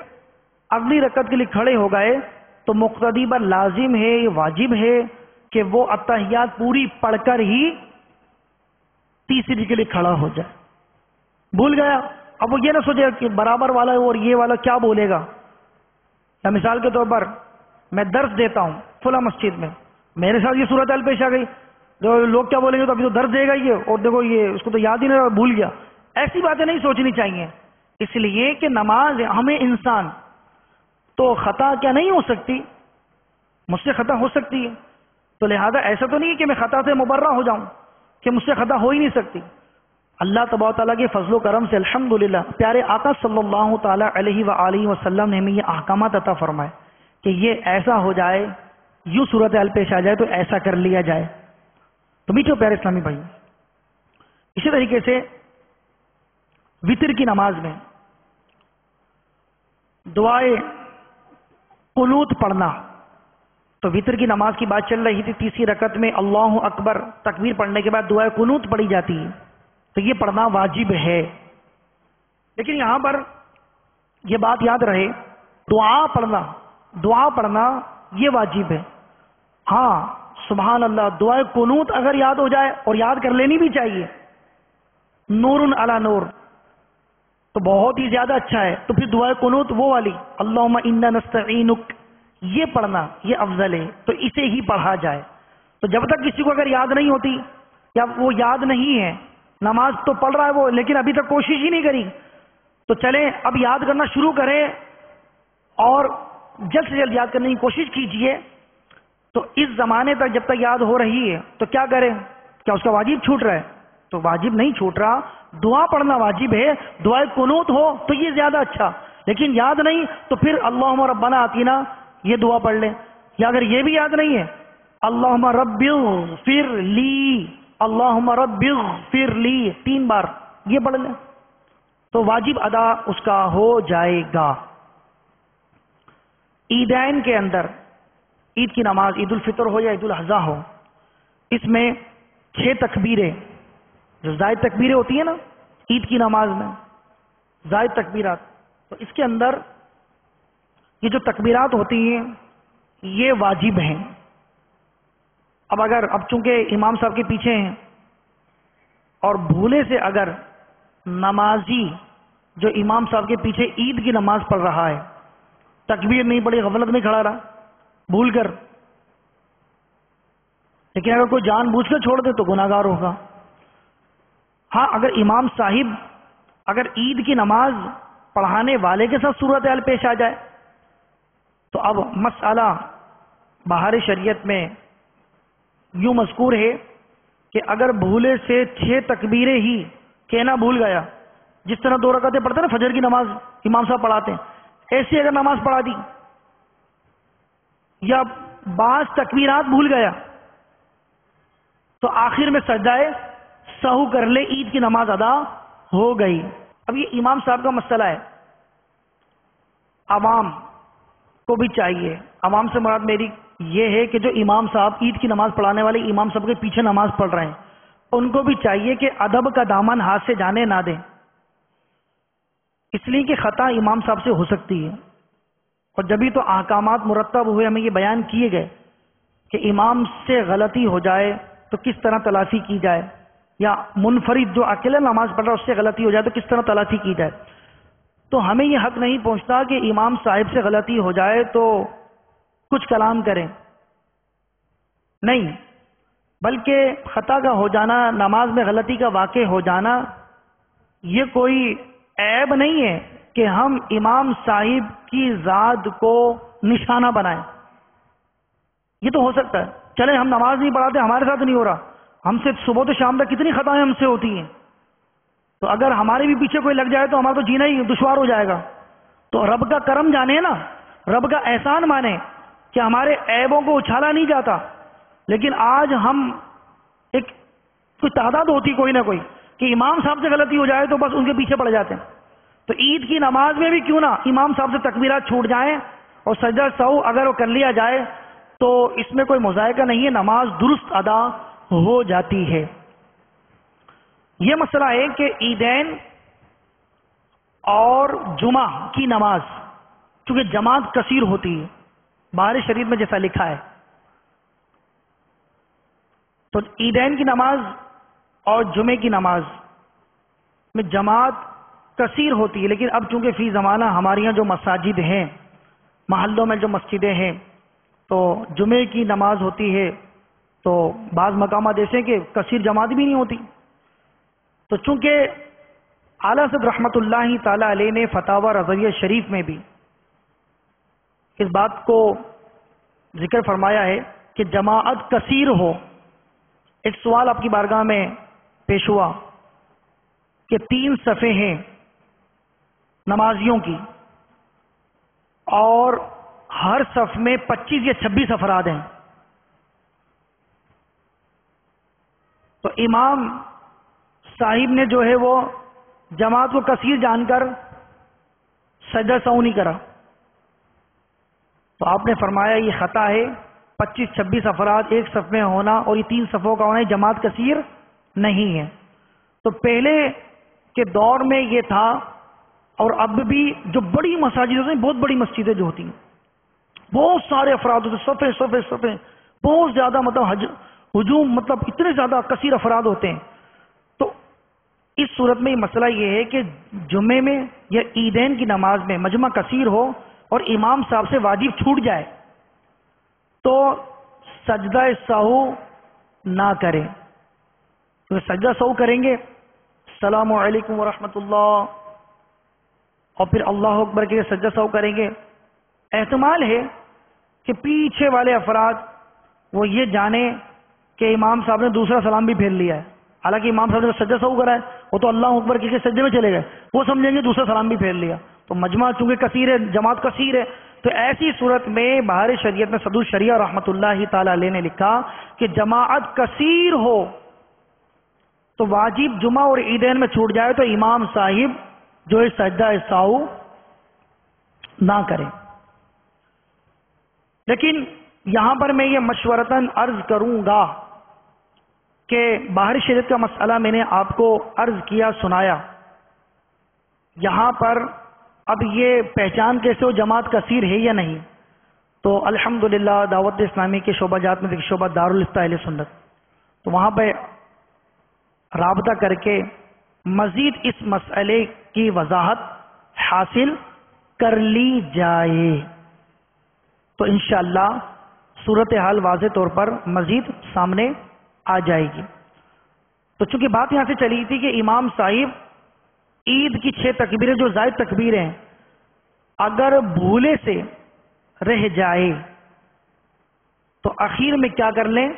اگلی رکعت کے لیے کھڑے ہو گئے، تو مقتدی پر لازم ہے، یہ واجب ہے کہ وہ اتحیات پوری پڑھ کر ہی تیسری کے لیے کھڑا ہو جائے. بھول گیا، اب وہ یہ نہ سوچے کہ برابر والا ہے اور یہ والا کیا بولے گا. یا مثال کے طور پر میں درس دیتا ہوں فلاں مسجد میں، میرے ساتھ یہ صورتحال پیش آ گئی، جو لوگ کیا بولیں گے، تو ابھی تو درس دے گا یہ، اور دیکھو یہ اس کو تو یاد ہی نہیں رہا، بھول گیا. ایسی باتیں نہیں سوچنی چاہیے، اس لیے کہ نماز ہمیں انسان تو خطا کیا نہیں ہو سکتی، مجھ سے خطا ہو سکتی ہے، تو لہذا ایسا تو نہیں ہے کہ میں خطا سے مبرہ ہو جاؤں کہ مجھ سے خطا ہو ہی نہیں سکتی. اللہ تبارک تعالیٰ کے فضل و کرم سے الحمدللہ پیارے آقا صلی اللہ تعالی علیہ وآلہ وسلم نے ہمیں یہ احکامات عطا فرمائے کہ یہ ایسا ہو جائے، یوں صورتحال پیش آ جائے تو ایسا کر لیا جائے. تو میٹھے پیارے اسلامی بھائی، اسی طریقے سے وتر کی نماز میں دعائے قنوت پڑھنا، تو وتر کی نماز کی بات چل رہی تھی، تیسری رکعت میں اللہ اکبر تکبیر پڑھنے کے بعد دعائے قنوت پڑھی جاتی ہے، تو یہ پڑھنا واجب ہے. لیکن یہاں پر یہ بات یاد رہے، دعا پڑھنا یہ واجب ہے. ہاں سبحان اللہ، دعائے قنوت اگر یاد ہو جائے، اور یاد کر لینی بھی چاہیے، نور علی نور، تو بہت ہی زیادہ اچھا ہے. تو پھر دعائے قنوت وہ والی اللہم انا نستعینک، یہ پڑھنا یہ افضل ہے، تو اسے ہی پڑھا جائے. تو جب تک کسی کو اگر یاد نہیں ہوتی یا وہ یاد نہیں ہے، نماز تو پڑھ رہا ہے وہ لیکن ابھی تک کوشش ہی نہیں کری، تو چلیں اب یاد کرنا شروع کریں اور جلد سے جلد یاد کرنے کی کوشش کیجئے. تو اس زمانے تک جب تک یاد ہو رہی ہے تو کیا کریں؟ کیا اس کا واجب چھوٹ رہا ہے؟ تو واجب نہیں چھوٹ رہا، دعا پڑھنا واجب ہے. دعائے قنوت ہو تو یہ زیادہ اچھا، لیکن یاد نہیں تو پھر اللہم ربنا آتینا یہ دعا پڑھ لیں. یا اگر یہ بھی یاد نہیں ہے، اللہم رب اغفر لی، اللہم رب اغفر لی 3 بار یہ پڑھ لیں، تو واجب ادا اس کا ہو جائے گا. عیدین کے اندر، عید کی نماز، عید الفطر ہو یا عید الاضحیٰ ہو، اس میں 6 تکبیریں، جو زائد تکبیریں ہوتی ہیں نا عید کی نماز میں، زائد تکبیرات، تو اس کے اندر یہ جو تکبیرات ہوتی ہیں یہ واجب ہیں. اب چونکہ امام صاحب کے پیچھے ہیں اور بھولے سے اگر نمازی جو امام صاحب کے پیچھے عید کی نماز پڑھ رہا ہے تکبیر نہیں پڑی، غفلت میں کھڑا رہا بھول کر، لیکن اگر کوئی جان بوجھ کر چھوڑ دے تو گناہ گار ہوگا۔ ہاں اگر امام صاحب اگر عید کی نماز پڑھانے والے کے ساتھ صورتحال پیش آ جائے تو اب مسئلہ بہار شریعت میں یوں مذکور ہے کہ اگر بھولے سے 6 تکبیریں ہی کہنا بھول گیا، جس طرح 2 رکعتیں پڑھتے ہیں نا فجر کی نماز امام صاحب پڑھاتے ہیں، ایسی اگر نماز پڑھا دی یا بعض تکبیرات بھول گیا تو آخر میں سجدہ سہو کر لے، عید کی نماز ادا ہو گئی۔ اب یہ امام صاحب کا مسئلہ ہے، عوام کو بھی چاہیے، عوام سے مراد میری یہ ہے کہ جو امام صاحب عید کی نماز پڑھانے والے امام صاحب کے پیچھے نماز پڑھ رہے ہیں ان کو بھی چاہیے کہ ادب کا دامن ہاتھ سے جانے نہ دیں، اس لیے کہ خطا امام صاحب سے ہو سکتی ہے، اور جبھی تو احکامات مرتب ہوئے، ہمیں یہ بیان کیے گئے کہ امام سے غلطی ہو جائے تو کس طرح تلافی کی جائے، یا منفرد جو اکیلے نماز پڑھ رہا ہے اس سے غلطی ہو جائے تو کس طرح تلافی کی جائے۔ تو ہمیں یہ حق نہیں پہنچتا کہ امام صاحب سے غلطی ہو جائے تو کچھ کلام کریں، نہیں، بلکہ خطا کا ہو جانا، نماز میں غلطی کا واقع ہو جانا یہ کوئی عیب نہیں ہے کہ ہم امام صاحب کی ذات کو نشانہ بنائیں۔ یہ تو ہو سکتا ہے، چلے ہم نماز نہیں پڑھاتے، ہمارے ساتھ نہیں ہو رہا، ہم سے صبح تو شام تک کتنی خطائیں ہم سے ہوتی ہیں، تو اگر ہمارے بھی پیچھے کوئی لگ جائے تو ہمارا تو جینا ہی دشوار ہو جائے گا۔ تو رب کا کرم جانے نا، رب کا احسان مانے کہ ہمارے عیبوں کو اچھالا نہیں جاتا، لیکن آج ہم ایک کوئی تعداد ہوتی کوئی نہ کوئی کہ امام صاحب سے غلطی ہو جائے تو بس ان کے پیچھے پڑ جاتے ہیں۔ تو عید کی نماز میں بھی کیوں نہ امام صاحب سے تکبیرات چھوٹ جائیں اور سجدہ سہو اگر وہ کر لیا جائے تو اس میں کوئی مذائقہ نہیں ہے، نماز درست ادا ہو جاتی ہے۔ یہ مسئلہ ہے کہ عیدین اور جمعہ کی نماز چونکہ جماعت کثیر ہوتی ہے، بہار شریف میں جیسا لکھا ہے، تو عیدین کی نماز اور جمعے کی نماز میں جماعت کثیر ہوتی ہے، لیکن اب چونکہ فی زمانہ ہمارے یہاں جو مساجد ہیں، محلوں میں جو مسجدیں ہیں، تو جمعے کی نماز ہوتی ہے تو بعض مقامات ایسے کہ کثیر جماعت بھی نہیں ہوتی، تو چونکہ اعلیٰ حضرت رحمۃ اللہ تعالی علیہ نے فتاوی رضویہ شریف میں بھی اس بات کو ذکر فرمایا ہے کہ جماعت کثیر ہو۔ ایک سوال آپ کی بارگاہ میں پیش ہوا کہ 3 صفیں ہیں نمازیوں کی اور ہر صف میں 25 یا 26 افراد ہیں، تو امام صاحب نے جو ہے وہ جماعت کو کثیر جان کر سجدہ سہو نہیں کرا، تو آپ نے فرمایا یہ خطا ہے، 25-26 افراد ایک صف میں ہونا اور یہ 3 صفوں کا ہونا جماعت کثیر نہیں ہے۔ تو پہلے کے دور میں یہ تھا، اور اب بھی جو بڑی مساجد ہوتی ہیں، بہت بڑی مسجدیں جو ہوتی ہیں، بہت سارے افراد ہوتے ہیں، صفے بہت زیادہ، مطلب ہجوم، مطلب اتنے زیادہ کثیر افراد ہوتے ہیں، تو اس صورت میں مسئلہ یہ ہے کہ جمعے میں یا عیدین کی نماز میں مجمع کثیر ہو اور امام صاحب سے واجب چھوٹ جائے تو سجدہ سہو نہ کریں، تو سجدہ سہو کریں گے السلام علیکم ورحمۃ اللہ اور پھر اللہ اکبر کے سجدہ سہو کریں گے، احتمال ہے کہ پیچھے والے افراد وہ یہ جانے کہ امام صاحب نے دوسرا سلام بھی پھیر لیا ہے، حالانکہ امام صاحب نے سجدہ سہو کرا ہے، وہ تو اللہ اکبر کے سجدے میں چلے گئے، وہ سمجھیں گے دوسرا سلام بھی پھیر لیا، تو مجمع چونکہ کثیر ہے، جماعت کثیر ہے، تو ایسی صورت میں بہار شریعت میں صدور شریعہ رحمۃ اللہ تعالی علیہ نے لکھا کہ جماعت کثیر ہو تو واجب جمعہ اور عیدین میں چھوٹ جائے تو امام صاحب جو ہے سجدہ سہو نہ کریں۔ لیکن یہاں پر میں یہ مشورتاً عرض کروں گا کہ بہار شریعت کا مسئلہ میں نے آپ کو عرض کیا، سنایا، یہاں پر اب یہ پہچان کیسے ہو جماعت کثیر ہے یا نہیں، تو الحمدللہ دعوت اسلامی کے شعبہ جات میں شعبہ دارالفتہ اہل سنت، تو وہاں پہ رابطہ کر کے مزید اس مسئلے کی وضاحت حاصل کر لی جائے تو انشاءاللہ صورتحال واضح طور پر مزید سامنے آ جائے گی۔ تو چونکہ بات یہاں سے چلی تھی کہ امام صاحب عید کی 6 تکبیریں جو زائد تکبیریں ہیں اگر بھولے سے رہ جائے تو اخیر میں کیا کر لیں؟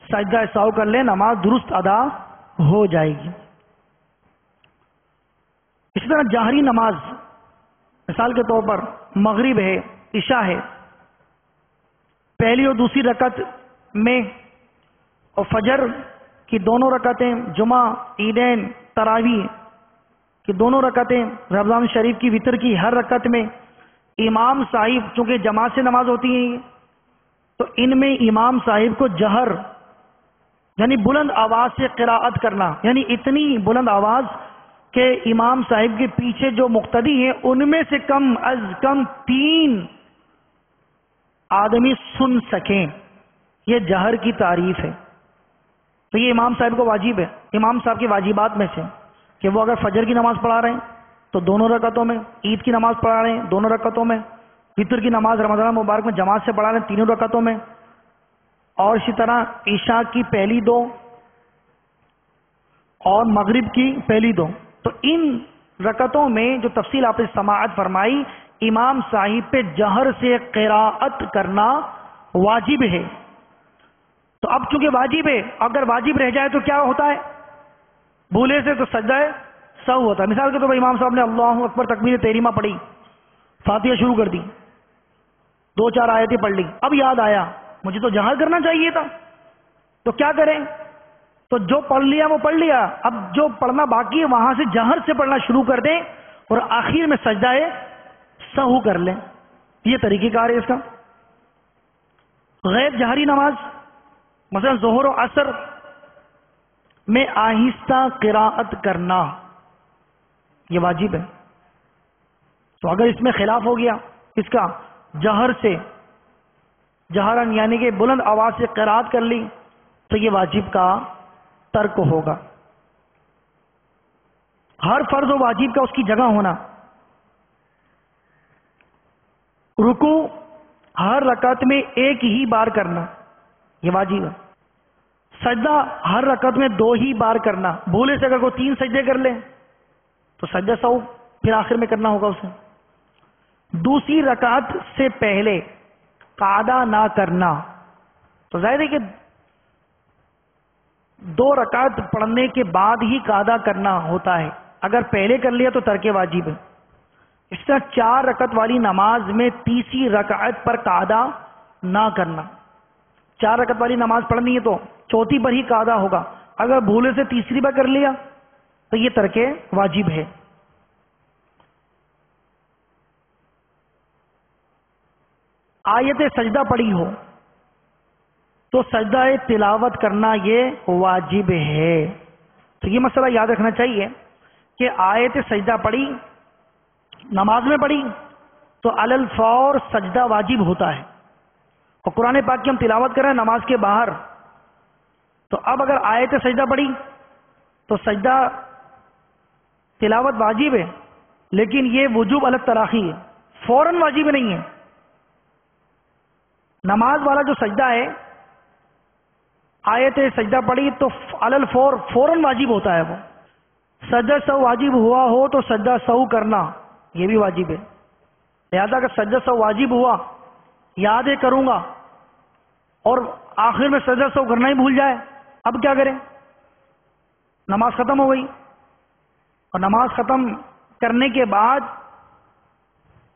سجدہ سہو کر لیں، نماز درست ادا ہو جائے گی۔ اسی طرح جہری نماز، مثال کے طور پر مغرب ہے، عشاء ہے، پہلی اور دوسری رکعت میں اور فجر کی دونوں رکعتیں، جمعہ، عیدین، تراویح کی دونوں رکعتیں، رمضان شریف کی وتر کی ہر رکعت میں امام صاحب چونکہ جماعت سے نماز ہوتی ہے تو ان میں امام صاحب کو جہر یعنی بلند آواز سے قراءت کرنا، یعنی اتنی بلند آواز کہ امام صاحب کے پیچھے جو مقتدی ہیں ان میں سے کم از کم 3 آدمی سن سکیں، یہ جہر کی تعریف ہے۔ تو یہ امام صاحب کو واجب ہے، امام صاحب کی واجبات میں سے کہ وہ اگر فجر کی نماز پڑھا رہے ہیں تو دونوں رکعتوں میں، عید کی نماز پڑھا رہے ہیں دونوں رکعتوں میں، وتر کی نماز رمضان مبارک میں جماعت سے پڑھا رہے ہیں تینوں رکعتوں میں، اور اسی طرح عشاء کی پہلی 2 اور مغرب کی پہلی 2، تو ان رکعتوں میں جو تفصیل آپ نے سماعت فرمائی امام صاحب پہ جہر سے قراءت کرنا واجب ہے۔ تو اب چونکہ واجب ہے، اگر واجب رہ جائے تو کیا ہوتا ہے؟ بھولے سے تو سجدہ سہو ہوتا ہے۔ مثال کے طور پر امام صاحب نے اللہ اکبر تکبیر تحریمہ پڑھی، فاتحہ شروع کر دی، 2-4 آیتیں پڑھ لی، اب یاد آیا مجھے تو جہر کرنا چاہیے تھا، تو کیا کریں؟ تو جو پڑھ لیا وہ پڑھ لیا، اب جو پڑھنا باقی ہے وہاں سے جہر سے پڑھنا شروع کر دیں اور آخر میں سجدہ سہو کر لیں، یہ طریقہ کار ہے اس کا۔ غیر جہری نماز مثلا ظہر و عصر میں آہستہ قراءت کرنا یہ واجب ہے۔ تو اگر اس میں خلاف ہو گیا اس کا جہر سے، جہرن یعنی کہ بلند آواز سے قراءت کر لی تو یہ واجب کا ترک ہوگا۔ ہر فرض و واجب کا اس کی جگہ ہونا، رکوع ہر رکعت میں ایک ہی بار کرنا یہ واجب ہے، سجدہ ہر رکعت میں 2 ہی بار کرنا، بھولے سے اگر کوئی 3 سجدے کر لے تو سجدہ سہو پھر آخر میں کرنا ہوگا اسے۔ دوسری رکعت سے پہلے قعدہ نہ کرنا، تو ظاہر ہے کہ 2 رکعت پڑھنے کے بعد ہی قعدہ کرنا ہوتا ہے، اگر پہلے کر لیا تو ترک واجب ہے۔ اس طرح 4 رکعت والی نماز میں تیسری رکعت پر قعدہ نہ کرنا، 4 رکعت والی نماز پڑھنی ہے تو چوتھی پر ہی قعدہ ہوگا، اگر بھولے سے تیسری بار کر لیا تو یہ ترک واجب ہے۔ آیت سجدہ پڑھی ہو تو سجدہ تلاوت کرنا یہ واجب ہے۔ تو یہ مسئلہ یاد رکھنا چاہیے کہ آیت سجدہ پڑھی، نماز میں پڑھی تو علی الفور سجدہ واجب ہوتا ہے، اور قرآن پاک کی ہم تلاوت کر رہے ہیں نماز کے باہر، تو اب اگر آیت سجدہ پڑھی تو سجدہ تلاوت واجب ہے، لیکن یہ وجوب علی التراخی ہے، فوراً واجب نہیں ہے۔ نماز والا جو سجدہ ہے آیت سجدہ پڑھی تو علی الفور فوراً واجب ہوتا ہے، وہ سجدہ سہو واجب ہوا ہو تو سجدہ سہو کرنا یہ بھی واجب ہے۔ لہذا اگر سجدہ سہو واجب ہوا، یاد کروں گا اور آخر میں سجدہ سہو کرنا ہی بھول جائے، اب کیا کریں؟ نماز ختم ہو گئی، اور نماز ختم کرنے کے بعد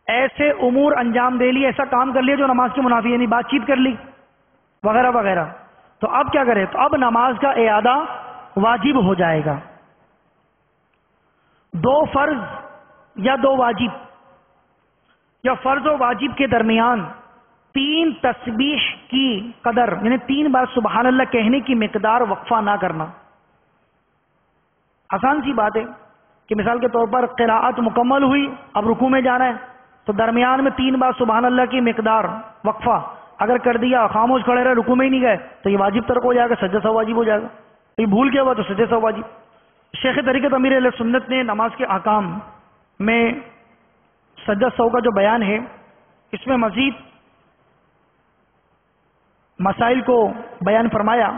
ایسے امور انجام دے لی، ایسا کام کر لیا جو نماز کے منافی، یعنی بات چیت کر لی وغیرہ وغیرہ، تو اب کیا کریں؟ تو اب نماز کا اعادہ واجب ہو جائے گا۔ 2 فرض یا 2 واجب یا فرض و واجب کے درمیان 3 تسبیح کی قدر یعنی 3 بار سبحان اللہ کہنے کی مقدار وقفہ نہ کرنا۔ آسان سی بات ہے کہ مثال کے طور پر قراءت مکمل ہوئی، اب رکوع میں جانا ہے تو درمیان میں 3 بار سبحان اللہ کی مقدار وقفہ اگر کر دیا، خاموش کھڑے رہے، رکوع میں ہی نہیں گئے تو یہ واجب ترک ہو جائے گا، سجدہ سہو واجب ہو جائے گا۔ یہ بھول گیا ہوا تو سجدہ سہو واجب. شیخ طریقت امیر اہل سنت نے نماز کے احکام میں سجدہ سہو کا جو بیان ہے اس میں مزید مسائل کو بیان فرمایا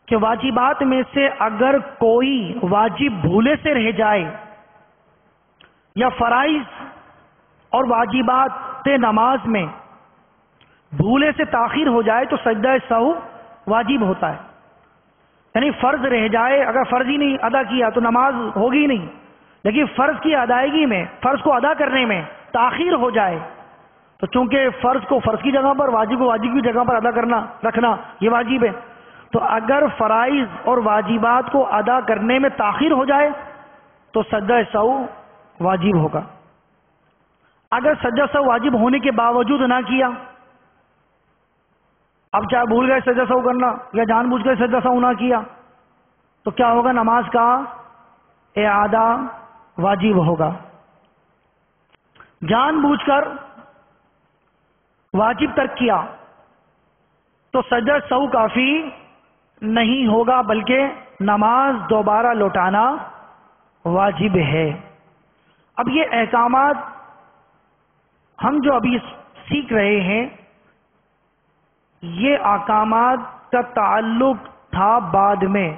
کہ واجبات میں سے اگر کوئی واجب بھولے سے رہ جائے یا فرائض اور واجبات نماز میں بھولے سے تاخیر ہو جائے تو سجدہ سہو واجب ہوتا ہے. یعنی فرض رہ جائے، اگر فرض ہی نہیں ادا کیا تو نماز ہوگی نہیں، لیکن فرض کی ادائیگی میں، فرض کو ادا کرنے میں تاخیر ہو جائے تو چونکہ فرض کو فرض کی جگہ پر، واجب کو واجب کی جگہ پر ادا کرنا رکھنا یہ واجب ہے، تو اگر فرائض اور واجبات کو ادا کرنے میں تاخیر ہو جائے تو سجدہ سہو واجب ہوگا. اگر سجدہ سہو واجب ہونے کے باوجود نہ کیا، اب چاہے بھول گئے سجدہ سہو کرنا یا جان بوجھ کر سجدہ سہو نہ کیا تو کیا ہوگا؟ نماز کا اعادہ واجب ہوگا. جان بوجھ کر واجب ترک کیا تو سجدہ سہو کافی نہیں ہوگا، بلکہ نماز دوبارہ لوٹانا واجب ہے. اب یہ احکامات ہم جو ابھی سیکھ رہے ہیں یہ احکامات کا تعلق تھا بعد میں.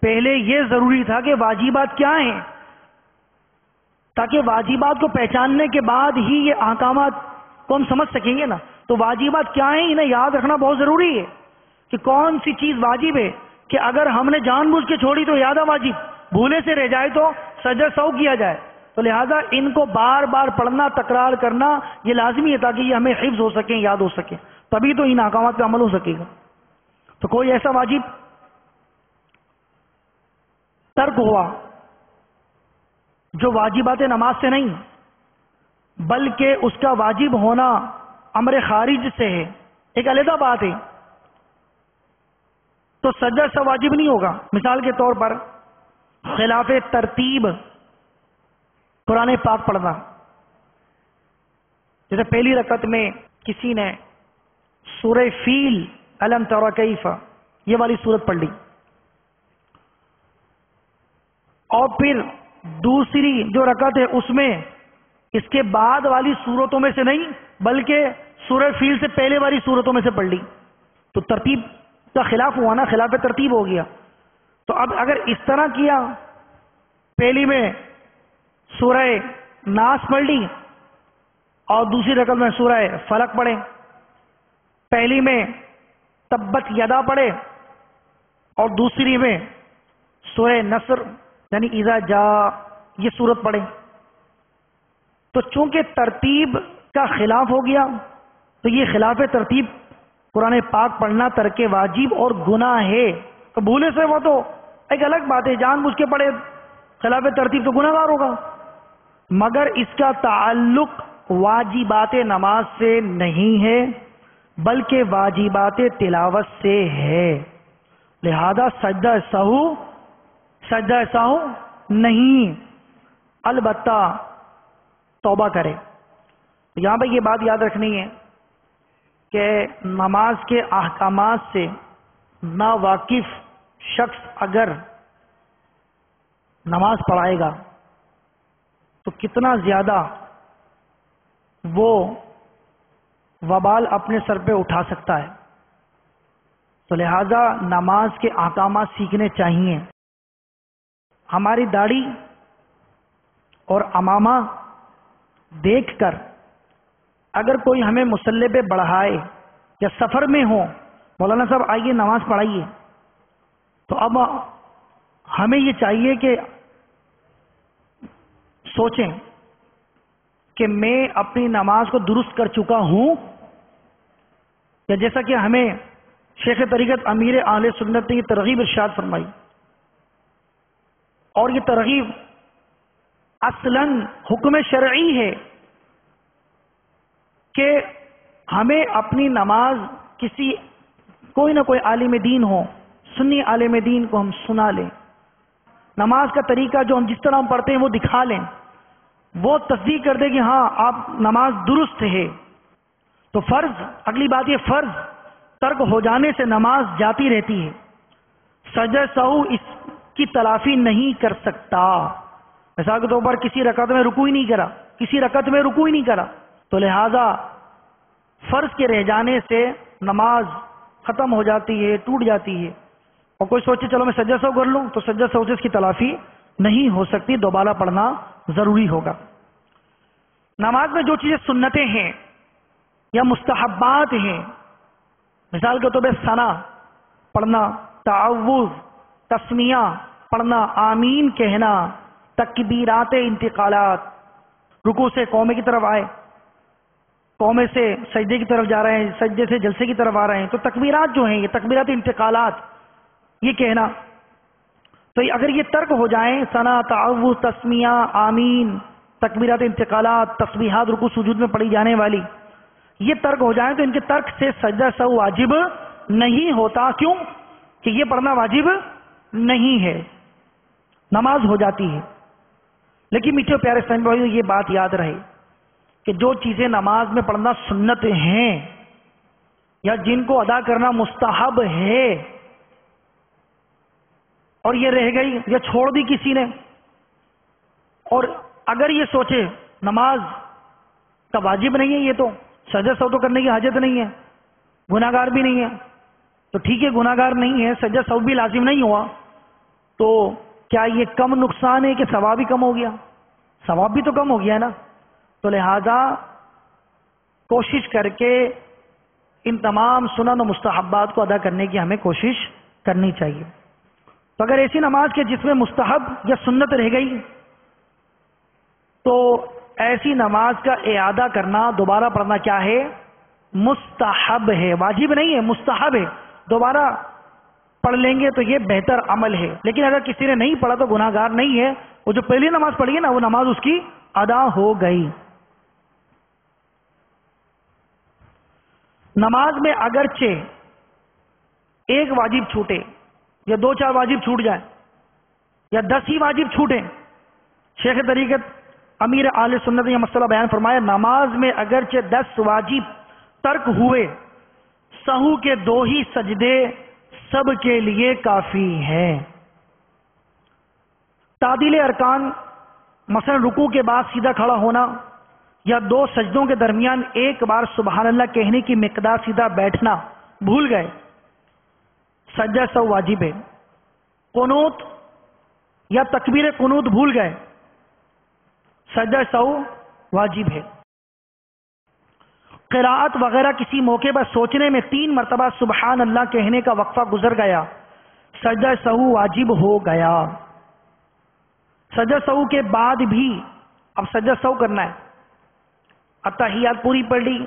پہلے یہ ضروری تھا کہ واجبات کیا ہیں، تاکہ واجبات کو پہچاننے کے بعد ہی یہ احکامات کو ہم سمجھ سکیں گے نا. تو واجبات کیا ہیں انہیں یاد رکھنا بہت ضروری ہے کہ کون سی چیز واجب ہے، کہ اگر ہم نے جان بوجھ کے چھوڑی تو یاد واجب، بھولے سے رہ جائے تو سجدہ سہو کیا جائے. تو لہذا ان کو بار بار پڑھنا، تکرار کرنا یہ لازمی ہے تاکہ یہ ہمیں حفظ ہو سکیں، یاد ہو سکیں، تبھی تو ان احکامات پہ عمل ہو سکے گا. تو کوئی ایسا واجب ترک ہوا جو واجبات نماز سے نہیں بلکہ اس کا واجب ہونا امر خارج سے ہے، ایک علیحدہ بات ہے، تو سجدہ سہو واجب نہیں ہوگا. مثال کے طور پر خلاف ترتیب قرآن پاک پڑھنا. جیسے پہلی رکعت میں کسی نے سورہ فیل الم تر کیف یہ والی سورت پڑھ لی، اور پھر دوسری جو رکعت ہے اس میں اس کے بعد والی سورتوں میں سے نہیں بلکہ سورہ فیل سے پہلے والی سورتوں میں سے پڑھ لی، تو ترتیب کا خلاف ہوا نا، خلاف ترتیب ہو گیا. تو اب اگر اس طرح کیا، پہلی میں سورہ ناس پڑھ لی اور دوسری رکعت میں سورہ فلق پڑھے، پہلی میں تبت یدا پڑھے اور دوسری میں سورہ نصر یعنی اذا جاء یہ سورت پڑھے، تو چونکہ ترتیب کا خلاف ہو گیا تو یہ خلاف ترتیب قرآن پاک پڑھنا ترک واجب اور گناہ ہے. تو بھولے سے وہ تو ایک الگ بات ہے، جان بوجھ کے پڑھے خلاف ترتیب تو گناہ گار ہوگا، مگر اس کا تعلق واجبات نماز سے نہیں ہے بلکہ واجبات تلاوت سے ہے. لہذا سجدہ سہو نہیں، البتہ توبہ کرے. یہاں پہ یہ بات یاد رکھنی ہے کہ نماز کے احکامات سے ناواقف شخص اگر نماز پڑھائے گا تو کتنا زیادہ وہ وبال اپنے سر پہ اٹھا سکتا ہے. تو لہذا نماز کے احکامات سیکھنے چاہیے. ہماری داڑھی اور عمامہ دیکھ کر اگر کوئی ہمیں مصلی پہ بڑھائے یا سفر میں ہو، مولانا صاحب آئیے نماز پڑھائیے، تو اب ہمیں یہ چاہیے کہ سوچیں کہ میں اپنی نماز کو درست کر چکا ہوں، یا جیسا کہ ہمیں شیخ طریقت امیر اہل سنت نے یہ ترغیب ارشاد فرمائی، اور یہ ترغیب اصلاً حکم شرعی ہے کہ ہمیں اپنی نماز کوئی نہ کوئی عالم دین ہو، سنی عالم دین کو ہم سنا لیں، نماز کا طریقہ جو ہم جس طرح ہم پڑھتے ہیں وہ دکھا لیں، وہ تصدیق کر دے کہ ہاں آپ نماز درست ہے. تو فرض، اگلی بات یہ فرض ترک ہو جانے سے نماز جاتی رہتی ہے. سجدہ سہو اس کی تلافی نہیں کر سکتا. مثال کے طور پر کسی رکعت میں رکوع ہی نہیں کرا، کسی رکعت میں رکوع ہی نہیں کرا، تو لہذا فرض کے رہ جانے سے نماز ختم ہو جاتی ہے، ٹوٹ جاتی ہے. اور کوئی سوچے چلو میں سجدہ سہو کر لوں، تو سجدہ سہو سے اس کی تلافی نہیں ہو سکتی، دوبارہ پڑھنا ضروری ہوگا. نماز میں جو چیزیں سنتیں ہیں یا مستحبات ہیں، مثال کے طور پہ ثنا پڑھنا، تعوذ، تسمیہ پڑھنا، آمین کہنا، تکبیرات انتقالات، رکوع سے قومے کی طرف آئے، قومے سے سجدے کی طرف جا رہے ہیں، سجدے سے جلسے کی طرف آ رہے ہیں، تو تکبیرات جو ہیں یہ تکبیرات انتقالات یہ کہنا. تو اگر یہ ترک ہو جائیں، ثنا، تعوذ، تسمیہ، آمین، تکبیرات انتقالات، تسبیحات رکوع سجود میں پڑھی جانے والی، یہ ترک ہو جائیں تو ان کے ترک سے سجدہ سہو واجب نہیں ہوتا. کیوں؟ کہ یہ پڑھنا واجب نہیں ہے، نماز ہو جاتی ہے. لیکن میٹھے پیارے اسلامی بھائیوں، یہ بات یاد رہے کہ جو چیزیں نماز میں پڑھنا سنت ہیں یا جن کو ادا کرنا مستحب ہے اور یہ رہ گئی یا چھوڑ دی کسی نے، اور اگر یہ سوچے نماز کا واجب نہیں ہے، یہ تو سجدہ سہو تو کرنے کی حاجت نہیں ہے، گناہگار بھی نہیں ہے، تو ٹھیک ہے گناہگار نہیں ہے، سجدہ سہو بھی لازم نہیں ہوا، تو کیا یہ کم نقصان ہے کہ ثواب بھی کم ہو گیا؟ ثواب بھی تو کم ہو گیا نا. تو لہذا کوشش کر کے ان تمام سنن و مستحبات کو ادا کرنے کی ہمیں کوشش کرنی چاہیے. تو اگر ایسی نماز کے جس میں مستحب یا سنت رہ گئی تو ایسی نماز کا اعادہ کرنا، دوبارہ پڑھنا کیا ہے؟ مستحب ہے، واجب نہیں ہے، مستحب ہے. دوبارہ پڑھ لیں گے تو یہ بہتر عمل ہے. لیکن اگر کسی نے نہیں پڑھا تو گناہگار نہیں ہے، وہ جو پہلی نماز پڑھی ہے نا وہ نماز اس کی ادا ہو گئی. نماز میں اگرچہ ایک واجب چھوٹے یا 2-4 واجب چھوٹ جائے یا 10 ہی واجب چھوٹیں، شیخ طریقت امیر اہل سنت نے یہ مسئلہ بیان فرمایا، نماز میں اگرچہ 10 واجب ترک ہوئے، سہو کے 2 ہی سجدے سب کے لیے کافی ہیں. تعدیل ارکان مثلا رکوع کے بعد سیدھا کھڑا ہونا یا 2 سجدوں کے درمیان ایک بار سبحان اللہ کہنے کی مقدار سیدھا بیٹھنا بھول گئے، سجدہ سہو واجب ہے. قنوت یا تکبیر قنوت بھول گئے، سجدہ سہو واجب ہے. قراءت وغیرہ کسی موقع پر سوچنے میں 3 مرتبہ سبحان اللہ کہنے کا وقفہ گزر گیا، سجدہ سہو واجب ہو گیا. سجدہ سہو کے بعد بھی اب سجدہ سہو کرنا ہے، اتحیات پوری پڑھ لی،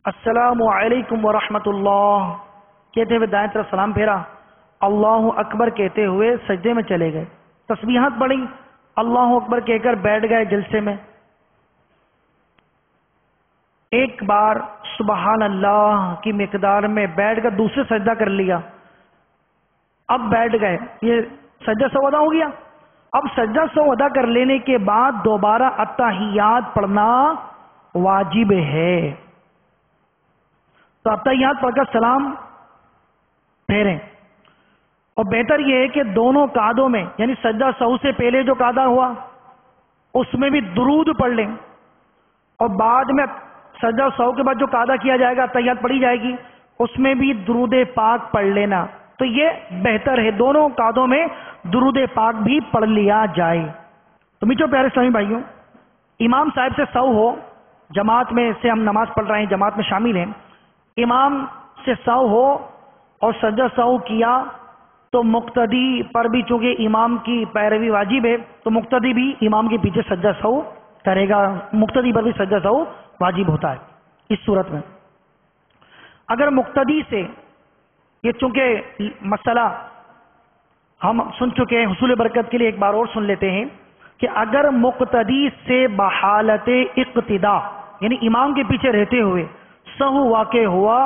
السلام علیکم ورحمۃ اللہ کہتے ہوئے دائیں طرف سلام پھیرا، اللہ اکبر کہتے ہوئے سجدے میں چلے گئے، تسبیحات پڑھی، اللہ اکبر کہہ کر بیٹھ گئے جلسے میں، ایک بار سبحان اللہ کی مقدار میں بیٹھ کر دوسرے سجدہ کر لیا، اب بیٹھ گئے، یہ سجدہ سہو ادا ہو گیا. اب سجدہ سہو ادا کر لینے کے بعد دوبارہ اتحیات پڑھنا واجب ہے. تو اتحیات پڑھ کر سلام پھیریں، اور بہتر یہ ہے کہ دونوں قعدوں میں یعنی سجدہ سہو سے پہلے جو قعدہ ہوا اس میں بھی درود پڑھ لیں، اور بعد میں سجدہ سہو کے بعد جو قعدہ کیا جائے گا اتحیات پڑھی جائے گی اس میں بھی درود پاک پڑھ لینا. تو یہ بہتر ہے دونوں قعدوں میں درود پاک بھی پڑھ لیا جائے. تو میٹھے پیارے اسلامی بھائیوں، امام صاحب سے سہو ہو، جماعت میں سے ہم نماز پڑھ رہے ہیں، جماعت میں شامل ہیں، امام سے سہو ہو اور سجدہ سہو کیا تو مقتدی پر بھی چونکہ امام کی پیروی واجب ہے تو مقتدی بھی امام کے پیچھے سجدہ سہو کرے گا، مقتدی پر بھی سجدہ سہو واجب ہوتا ہے. اس صورت میں اگر مقتدی سے، یہ چونکہ مسئلہ ہم سن چکے ہیں، حصول برکت کے لیے ایک بار اور سن لیتے ہیں کہ اگر مقتدی سے بحالت اقتدا یعنی امام کے پیچھے رہتے ہوئے سہو واقع ہوا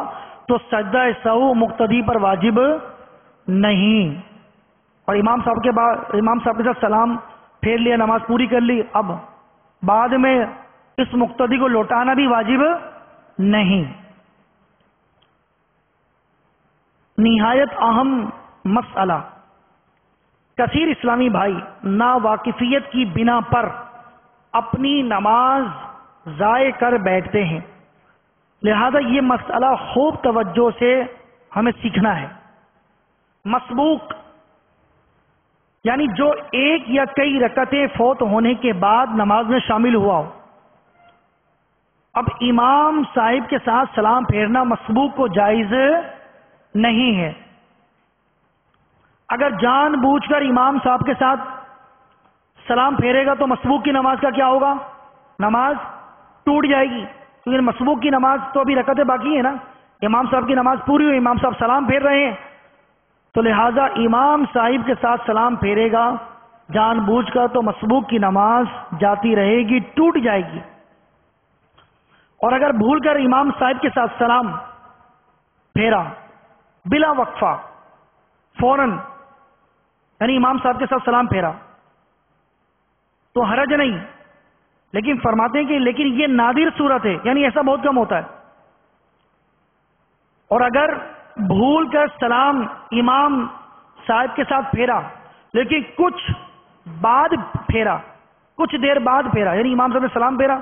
تو سجدہ سہو مقتدی پر واجب نہیں، اور امام صاحب کے ساتھ سلام پھیر لیا، نماز پوری کر لی، اب بعد میں اس مقتدی کو لوٹانا بھی واجب نہیں. نہایت اہم مسئلہ کثیر اسلامی بھائی ناواقفیت کی بنا پر اپنی نماز ضائع کر بیٹھتے ہیں، لہذا یہ مسئلہ خوب توجہ سے ہمیں سیکھنا ہے۔ مسبوق یعنی جو ایک یا کئی رکعتیں فوت ہونے کے بعد نماز میں شامل ہوا ہو۔ اب امام صاحب کے ساتھ سلام پھیرنا مسبوق کو جائز نہیں ہے۔ اگر جان بوجھ کر امام صاحب کے ساتھ سلام پھیرے گا تو مسبوق کی نماز کا کیا ہوگا؟ نماز ٹوٹ جائے گی، کیونکہ مسبوق کی نماز تو ابھی رکعتیں باقی ہیں نا، امام صاحب کی نماز پوری ہوئی، امام صاحب سلام پھیر رہے ہیں، تو لہذا امام صاحب کے ساتھ سلام پھیرے گا جان بوجھ کر تو مسبوق کی نماز جاتی رہے گی، ٹوٹ جائے گی۔ اور اگر بھول کر امام صاحب کے ساتھ سلام پھیرا بلا وقفہ فوراً، یعنی امام صاحب کے ساتھ سلام پھیرا تو حرج نہیں، لیکن فرماتے ہیں کہ لیکن یہ نادر صورت ہے، یعنی ایسا بہت کم ہوتا ہے۔ اور اگر بھول کر سلام امام صاحب کے ساتھ پھیرا لیکن کچھ بعد پھیرا، کچھ دیر بعد پھیرا، یعنی امام صاحب نے سلام پھیرا،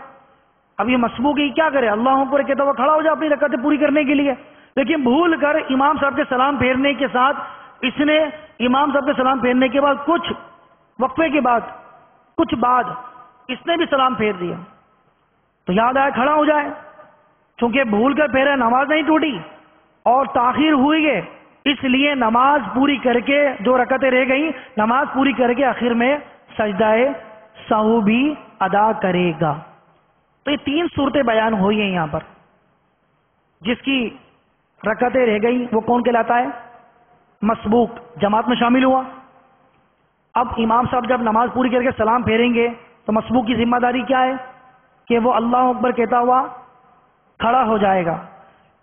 اب یہ مسبوق ہی کیا کرے، اللہ اکبر کہتا ہوا کھڑا ہو جائے اپنی رکعتیں پوری کرنے کے لیے، لیکن بھول کر امام صاحب کے سلام پھیرنے کے ساتھ اس نے امام صاحب کے سلام پھیرنے کے بعد کچھ وقفے کے بعد کچھ بعد اس نے بھی سلام پھیر دیا، تو یاد آیا کھڑا ہو جائے، چونکہ بھول کر پھیرا، نماز نہیں ٹوٹی اور تاخیر ہوئی ہے، اس لیے نماز پوری کر کے جو رکعتیں رہ گئی نماز پوری کر کے آخر میں سجدہ سہو بھی ادا کرے گا۔ تو یہ تین صورتیں بیان ہوئی ہیں یہاں پر، جس کی رکعتیں رہ گئی وہ کون کہلاتا ہے؟ مسبوق، جماعت میں شامل ہوا۔ اب امام صاحب جب نماز پوری کر کے سلام پھیریں گے تو مسبوق کی ذمہ داری کیا ہے کہ وہ اللہ اکبر کہتا ہوا کھڑا ہو جائے گا،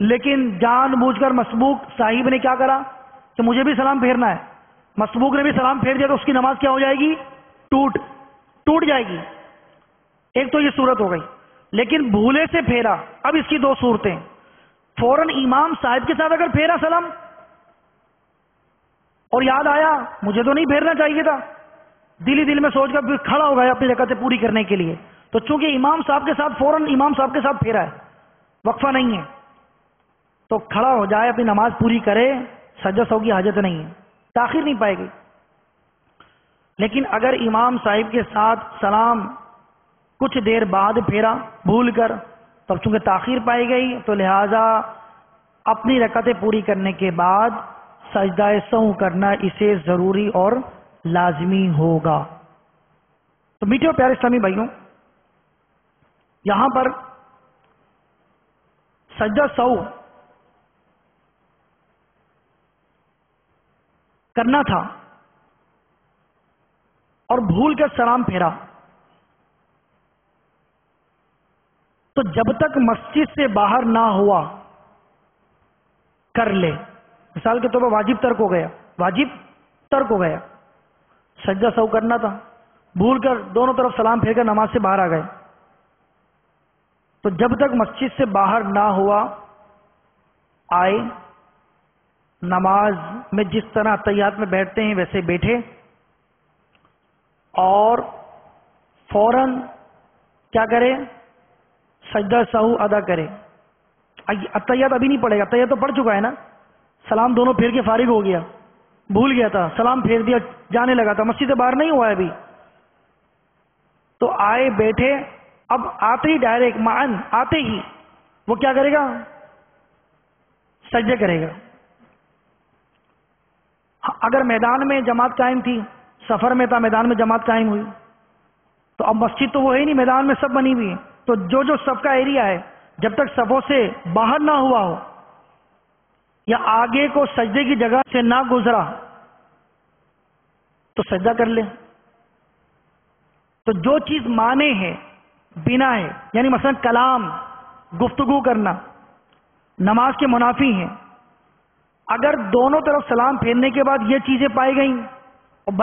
لیکن جان بوجھ کر مسبوق صاحب نے کیا کرا کہ مجھے بھی سلام پھیرنا ہے، مسبوق نے بھی سلام پھیر دیا تو اس کی نماز کیا ہو جائے گی؟ ٹوٹ جائے گی۔ ایک تو یہ صورت ہو گئی، لیکن بھولے سے پھیرا، اب اس کی دو صورتیں، فوراً امام صاحب کے ساتھ اگر پھیرا سلام اور یاد آیا مجھے تو نہیں پھیرنا چاہیے تھا، دل میں سوچ کر پھر کھڑا ہو گیا اپنی رکعتیں پوری کرنے کے لیے، تو چونکہ امام صاحب کے ساتھ فوراً امام صاحب کے ساتھ پھیرا ہے، وقفہ نہیں ہے، تو کھڑا ہو جائے اپنی نماز پوری کرے، سجدہ سہو کی حاجت نہیں ہے، تاخیر نہیں پائے گی۔ لیکن اگر امام صاحب کے ساتھ سلام کچھ دیر بعد پھیرا بھول کر، تب چونکہ تاخیر پائی گئی تو لہذا اپنی رکعتیں پوری کرنے کے بعد سجدہ سہو کرنا اسے ضروری اور لازمی ہوگا۔ تو میٹھے اور پیارے اسلامی بھائیوں، یہاں پر سجدہ سہو کرنا تھا اور بھول کر سلام پھیرا، تو جب تک مسجد سے باہر نہ ہوا کر لے۔ مثال کے طور پر واجب ترک ہو گیا، سجدہ سہو کرنا تھا، بھول کر دونوں طرف سلام پھیر کر نماز سے باہر آ گئے، تو جب تک مسجد سے باہر نہ ہوا آئے، نماز میں جس طرح تحیات میں بیٹھتے ہیں ویسے بیٹھے اور فوراً کیا کرے؟ سجدہ سہو ادا کرے۔ تحیات ابھی نہیں پڑے گا، تحیات تو پڑھ چکا ہے نا، سلام دونوں پھیر کے فارغ ہو گیا، بھول گیا تھا، سلام پھیر دیا، جانے لگا تھا، مسجد سے باہر نہیں ہوا ہے ابھی، تو آئے بیٹھے، اب آتے ہی ڈائریکٹ معن آتے ہی وہ کیا کرے گا؟ سجدے کرے گا۔ اگر میدان میں جماعت قائم تھی، سفر میں تھا، میدان میں جماعت قائم ہوئی، تو اب مسجد تو وہ ہے ہی نہیں، میدان میں سب بنی ہوئی ہے، تو جو صف کا ایریا ہے جب تک صفوں سے باہر نہ ہوا ہو یا آگے کو سجدے کی جگہ سے نہ گزرا تو سجدہ کر لے۔ تو جو چیز مانے ہے، بنا ہے، یعنی مثلا کلام، گفتگو کرنا نماز کے منافی ہیں، اگر دونوں طرف سلام پھیرنے کے بعد یہ چیزیں پائی گئیں اور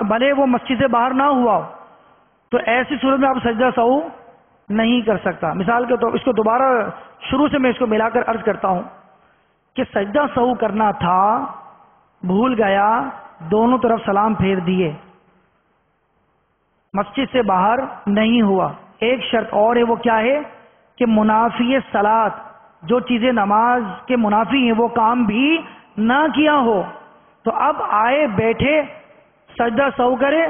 بھلے وہ مسجد سے باہر نہ ہوا ہو، تو ایسی صورت میں آپ سجدہ سہو نہیں کر سکتا۔ مثال کے طور اس کو دوبارہ شروع سے میں اس کو ملا کر عرض کرتا ہوں کہ سجدہ سہو کرنا تھا، بھول گیا، دونوں طرف سلام پھیر دیے، مسجد سے باہر نہیں ہوا۔ ایک شرط اور ہے، وہ کیا ہے کہ منافی صلاۃ، جو چیزیں نماز کے منافی ہیں وہ کام بھی نہ کیا ہو۔ تو اب آئے بیٹھے سجدہ سہو کرے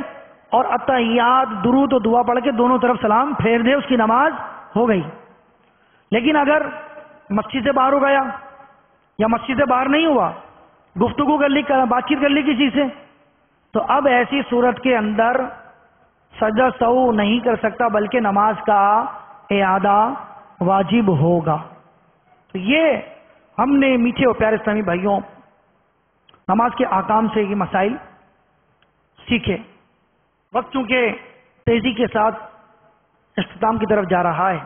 اور اتحیات درود و دعا پڑھ کے دونوں طرف سلام پھیر دے، اس کی نماز ہو گئی۔ لیکن اگر مسجد سے باہر ہو گیا یا مسجد سے باہر نہیں ہوا، گفتگو کر لی، بات چیت کر لی کسی سے، تو اب ایسی صورت کے اندر سجدہ سہو نہیں کر سکتا، بلکہ نماز کا اعادہ واجب ہوگا۔ تو یہ ہم نے میٹھے اور پیارے اسلامی بھائیوں نماز کے احکام سے یہ مسائل سیکھے۔ وقت چونکہ تیزی کے ساتھ اختتام کی طرف جا رہا ہے،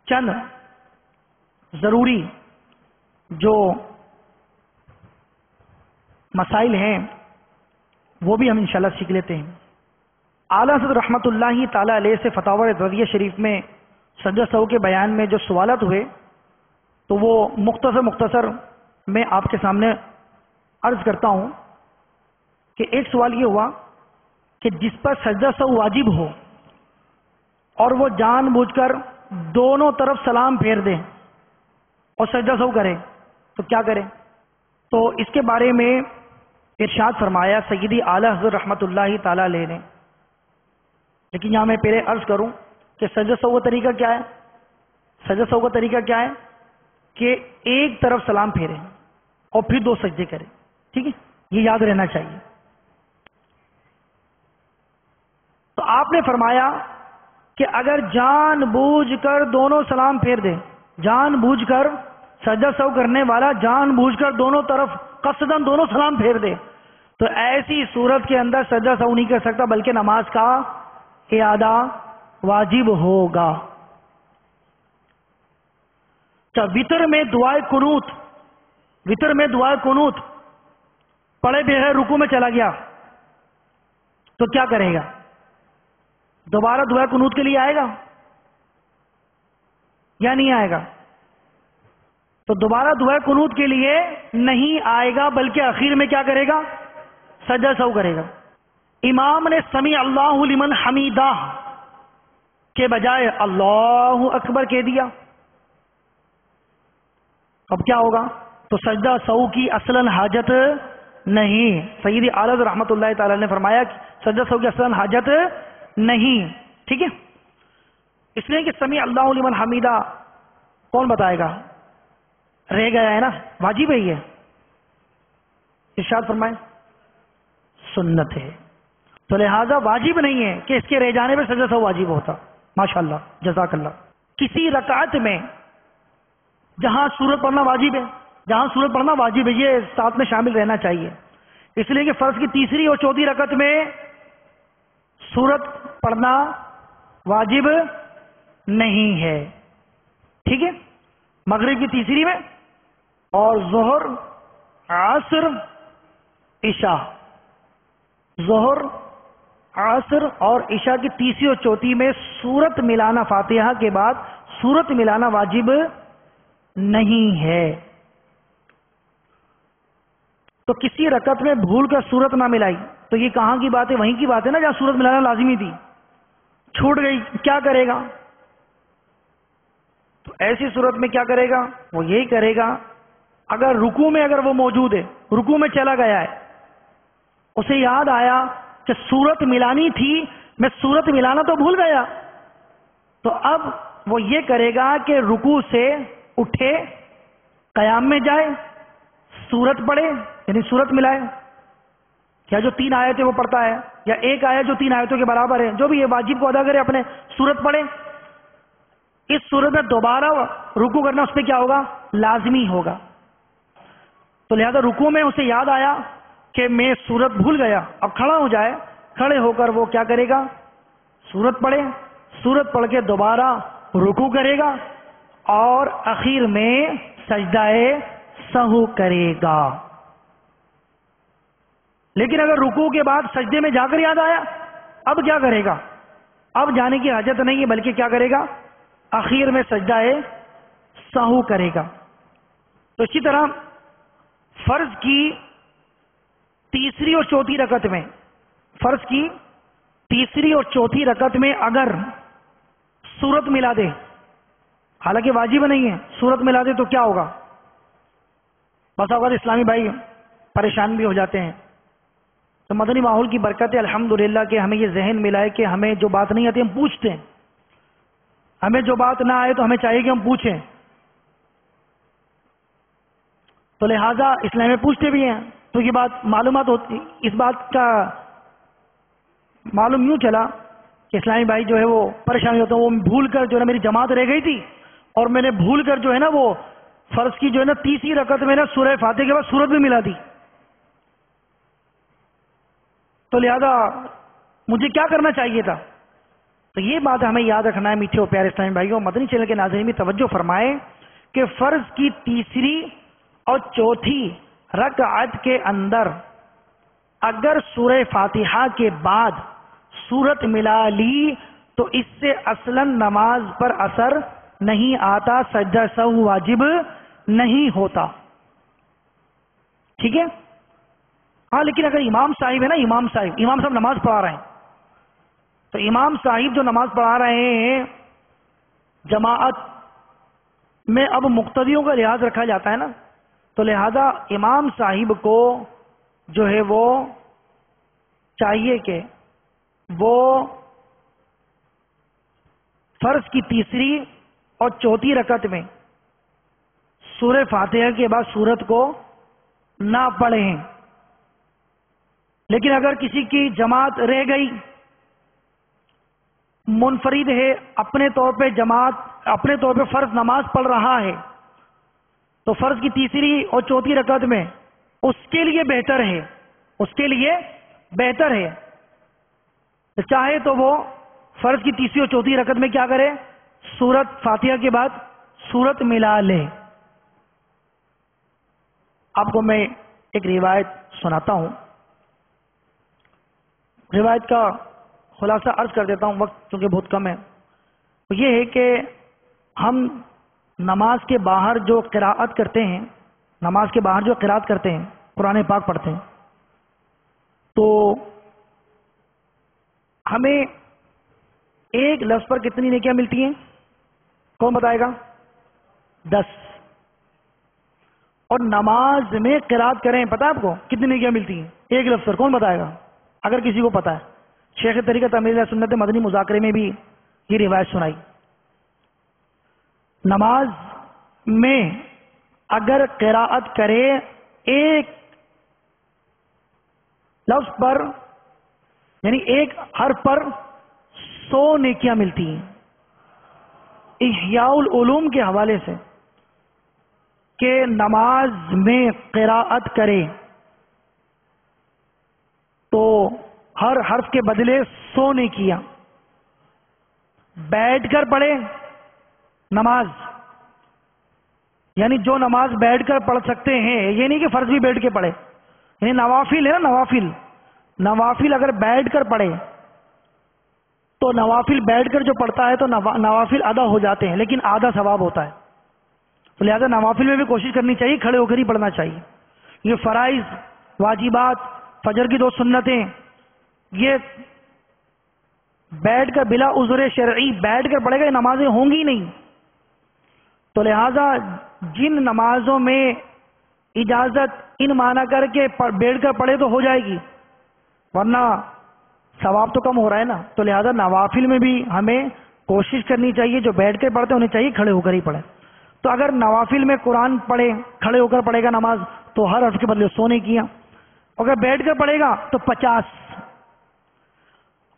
چند ضروری جو مسائل ہیں وہ بھی ہم انشاءاللہ سیکھ لیتے ہیں۔ اعلیٰ حضرت رحمۃ اللہ تعالی علیہ سے فتاوی رضویہ شریف میں سجدہ سہو کے بیان میں جو سوالات ہوئے تو وہ مختصر میں آپ کے سامنے عرض کرتا ہوں کہ ایک سوال یہ ہوا کہ جس پر سجدہ سہو واجب ہو اور وہ جان بوجھ کر دونوں طرف سلام پھیر دے اور سجدہ سہو کرے تو کیا کرے؟ تو اس کے بارے میں ارشاد فرمایا سیدی اعلیٰ حضرت رحمۃ اللہ تعالی علیہ نے، لیکن یہاں میں پہلے عرض کروں کہ سجدہ سہو کا طریقہ کیا ہے؟ سجدہ سہو کا طریقہ کیا ہے کہ ایک طرف سلام پھیرے اور پھر دو سجدے کرے، ٹھیک ہے؟ یہ یاد رہنا چاہیے۔ تو آپ نے فرمایا کہ اگر جان بوجھ کر دونوں سلام پھیر دے، جان بوجھ کر سجدہ سہو کرنے والا جان بوجھ کر دونوں طرف قصدن دونوں سلام پھیر دے تو ایسی صورت کے اندر سجدہ سہو نہیں کر سکتا، بلکہ نماز کا اعادہ واجب ہوگا۔ وطر میں دعائے قنوت، وطر میں دعائے قنوت پڑھے بغیر رکوع میں چلا گیا تو کیا کرے گا؟ دوبارہ دعائے قنوت کے لیے آئے گا یا نہیں آئے گا؟ تو دوبارہ دعائے قنوت کے لیے نہیں آئے گا، بلکہ آخر میں کیا کرے گا؟ سجدہ سہو کرے گا۔ امام نے سمیع اللہ لمن حمیدہ کے بجائے اللہ اکبر کہہ دیا، اب کیا ہوگا؟ تو سجدہ سہو کی اصلاً حاجت نہیں۔ سیدی اعلیٰ رحمۃ اللہ تعالی نے فرمایا کہ سجدہ سہو کی اصلاً حاجت نہیں، ٹھیک ہے؟ اس لیے کہ سمیع اللہ لمن حمیدہ کون بتائے گا؟ رہ گیا ہے نا، واجب ہے یہ، ارشاد فرمائے سنت ہے، تو لہذا واجب نہیں ہے کہ اس کے رہ جانے پہ سجدہ سہو واجب ہوتا۔ ماشاءاللہ، جزاک اللہ۔ کسی رکعت میں جہاں سورت پڑھنا واجب ہے، جہاں سورت پڑھنا واجب ہے، یہ ساتھ میں شامل رہنا چاہیے، اس لیے کہ فرض کی تیسری اور چوتھی رکعت میں سورت پڑھنا واجب نہیں ہے، ٹھیک ہے؟ مغرب کی تیسری میں اور ظہر، عصر، عشاء، ظہر، عصر اور عشاء کی تیسری اور چوتھی میں سورت ملانا، فاتحہ کے بعد سورت ملانا واجب نہیں ہے۔ تو کسی رکعت میں بھول کر سورت نہ ملائی تو یہ کہاں کی بات ہے؟ وہیں کی بات ہے نا جہاں سورت ملانا لازمی تھی، چھوٹ گئی، کیا کرے گا؟ تو ایسی صورت میں کیا کرے گا؟ وہ یہی کرے گا، اگر رکوع میں اگر وہ موجود ہے، رکوع میں چلا گیا ہے، اسے یاد آیا کہ سورت ملانی تھی، میں سورت ملانا تو بھول گیا، تو اب وہ یہ کرے گا کہ رکوع سے اٹھے، قیام میں جائے، سورت پڑھے، یعنی سورت ملائے، یا جو 3 آیتیں وہ پڑھتا ہے یا ایک آیت جو 3 آیتوں کے برابر ہے، جو بھی یہ واجب کو ادا کرے، اپنے سورت پڑھے۔ اس صورت میں دوبارہ رکوع کرنا اس پہ کیا ہوگا؟ لازمی ہوگا۔ تو لہذا رکوع میں اسے یاد آیا کہ میں سورت بھول گیا، اب کھڑا ہو جائے، کھڑے ہو کر وہ کیا کرے گا؟ سورت پڑھے، سورت پڑھ کے دوبارہ رکوع کرے گا اور اخیر میں سجدہ سہو کرے گا۔ لیکن اگر رکوع کے بعد سجدے میں جا کر یاد آیا، اب کیا کرے گا؟ اب جانے کی حاجت نہیں ہے، بلکہ کیا کرے گا؟ اخیر میں سجدہ سہو کرے گا۔ تو اسی طرح فرض کی تیسری اور چوتھی رکعت میں، فرض کی تیسری اور چوتھی رکعت میں اگر سورت ملا دے، حالانکہ واجب نہیں ہے، سورت ملا دے تو کیا ہوگا؟ بس اوقات اسلامی بھائی پریشان بھی ہو جاتے ہیں. تو مدنی ماحول کی برکت ہے الحمدللہ کہ ہمیں یہ ذہن ملا ہے کہ ہمیں جو بات نہیں آتی ہم پوچھتے ہیں، ہمیں جو بات نہ آئے تو ہمیں چاہیے کہ ہم پوچھیں. تو لہذا اسلام میں پوچھتے بھی ہیں تو یہ بات معلومات ہوتی. اس بات کا معلوم یوں چلا کہ اسلامی بھائی جو ہے وہ پریشانی ہوتا ہے، وہ بھول کر جو ہے نا میری جماعت رہ گئی تھی اور میں نے بھول کر جو ہے نا وہ فرض کی جو ہے نا تیسری رکعت میں نا سورہ فاتحہ کے بعد سورت بھی ملا دی. تو لہذا مجھے کیا کرنا چاہیے تھا؟ تو یہ بات ہمیں یاد رکھنا ہے میٹھے اور پیارے اسلامی بھائیوں. مدنی چینل کے ناظرین بھی توجہ فرمائیں کہ فرض کی تیسری اور چوتھی رکعت کے اندر اگر سورہ فاتحہ کے بعد سورت ملا لی تو اس سے اصلاً نماز پر اثر نہیں آتا، سجدہ سہو واجب نہیں ہوتا. ٹھیک ہے؟ ہاں لیکن اگر امام صاحب ہے نا، امام صاحب نماز پڑھا رہے ہیں، تو امام صاحب جو نماز پڑھا رہے ہیں جماعت میں اب مقتدیوں کا لحاظ رکھا جاتا ہے نا، تو لہذا امام صاحب کو جو ہے وہ چاہیے کہ وہ فرض کی تیسری اور چوتھی رکعت میں سورہ فاتحہ کے بعد سورت کو نہ پڑھیں. لیکن اگر کسی کی جماعت رہ گئی، منفرد ہے، اپنے طور پہ جماعت اپنے طور پہ فرض نماز پڑھ رہا ہے، تو فرض کی تیسری اور چوتھی رکعت میں اس کے لیے بہتر ہے چاہے تو وہ فرض کی تیسری اور چوتھی رکعت میں کیا کرے؟ سورت فاتحہ کے بعد سورت ملا لے. آپ کو میں ایک روایت سناتا ہوں. روایت کا خلاصہ عرض کر دیتا ہوں، وقت چونکہ بہت کم ہے. یہ ہے کہ ہم نماز کے باہر جو قراءت کرتے ہیں، قرآن پاک پڑھتے ہیں، تو ہمیں ایک لفظ پر کتنی نیکیاں ملتی ہیں؟ کون بتائے گا؟ 10. اور نماز میں قراءت کریں، پتہ ہے آپ کو کتنی نیکیاں ملتی ہیں ایک لفظ پر؟ کون بتائے گا اگر کسی کو پتہ ہے؟ شیخ طریقت امیر اہل سنت مدنی مذاکرے میں بھی یہ روایت سنائی. نماز میں اگر قراءت کرے ایک لفظ پر، یعنی ایک حرف پر 100 نیکیاں ملتی ہیں. احیاء العلوم کے حوالے سے کہ نماز میں قراءت کرے تو ہر حرف کے بدلے 100 نیکیاں. بیٹھ کر پڑھے نماز، یعنی جو نماز بیٹھ کر پڑھ سکتے ہیں، یہ نہیں کہ فرض بھی بیٹھ کے پڑھے، یعنی نوافل ہے نا، نوافل اگر بیٹھ کر پڑھے تو نوافل بیٹھ کر جو پڑھتا ہے تو نوافل ادا ہو جاتے ہیں لیکن آدھا ثواب ہوتا ہے. تو لہذا نوافل میں بھی کوشش کرنی چاہیے، کھڑے ہو کر ہی پڑھنا چاہیے. یہ فرائض، واجبات، فجر کی 2 سنتیں، یہ بیٹھ کر بلا عذر شرعی بیٹھ کر پڑھے گا، یہ نمازیں ہوں گی نہیں. تو لہذا جن نمازوں میں اجازت ان معنی کر کے بیٹھ کر پڑھے تو ہو جائے گی، ورنہ ثواب تو کم ہو رہا ہے نا. تو لہذا نوافل میں بھی ہمیں کوشش کرنی چاہیے، جو بیٹھ کے پڑھتے انہیں چاہیے کھڑے ہو کر ہی پڑھے. تو اگر نوافل میں قرآن پڑھے، کھڑے ہو کر پڑھے گا نماز، تو ہر حرف کے بدلے 100 نیکیاں. اگر بیٹھ کر پڑھے گا تو 50.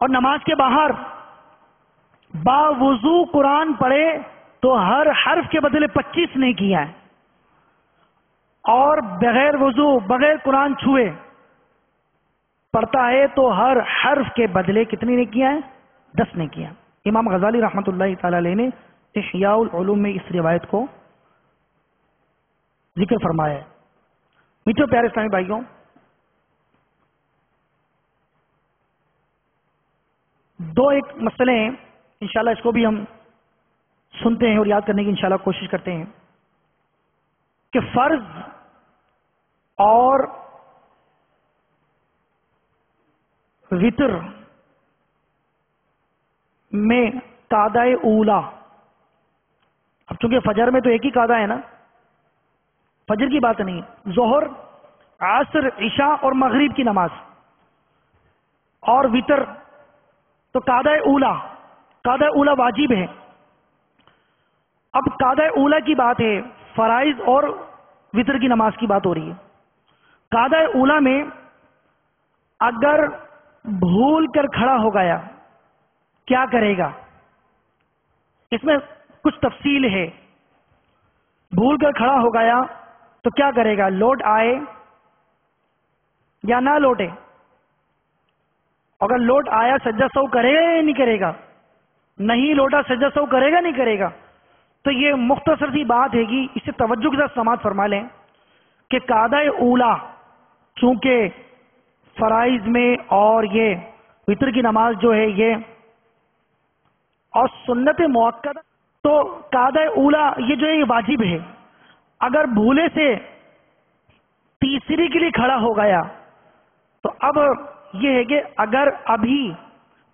اور نماز کے باہر باوضو قرآن پڑھے تو ہر حرف کے بدلے 25 نیکیاں ہیں. اور بغیر وضو، بغیر قرآن چھوئے پڑھتا ہے تو ہر حرف کے بدلے کتنی نیکیاں ہیں؟ 10 نیکیاں. امام غزالی رحمۃ اللہ تعالی علیہ نے احیاء العلوم میں اس روایت کو ذکر فرمایا ہے. میٹھے پیارے اسلامی بھائیوں، ایک مسئلے ہیں، انشاءاللہ اس کو بھی ہم سنتے ہیں اور یاد کرنے کی انشاءاللہ کوشش کرتے ہیں کہ فرض اور وطر میں قعدہ اولا، اب چونکہ فجر میں تو ایک ہی قعدہ ہے نا، فجر کی بات نہیں ہے، ظہر عصر عشاء اور مغرب کی نماز اور وطر، تو قعدہ اولا واجب ہے۔ اب قعدہ اولا کی بات ہے، فرائض اور وطر کی نماز کی بات ہو رہی ہے۔ قعدہ اولا میں اگر بھول کر کھڑا ہو گیا کیا کرے گا؟ اس میں کچھ تفصیل ہے۔ بھول کر کھڑا ہو گیا تو کیا کرے گا؟ لوٹ آئے یا نہ لوٹے؟ اگر لوٹ آیا سجدہ سہو کرے گا یا نہیں کرے گا؟ نہیں لوٹا سجدہ سہو کرے گا نہیں کرے گا؟ تو یہ مختصر سی بات ہے کہ اسے توجہ کے ساتھ سماعت فرما لیں کہ قعدہ اولا چونکہ فرائض میں اور یہ وطر کی نماز جو ہے یہ اور سنت مؤکدہ، تو قعدہ اولا یہ جو ہے یہ واجب ہے۔ اگر بھولے سے تیسری کے لیے کھڑا ہو گیا تو اب یہ ہے کہ اگر ابھی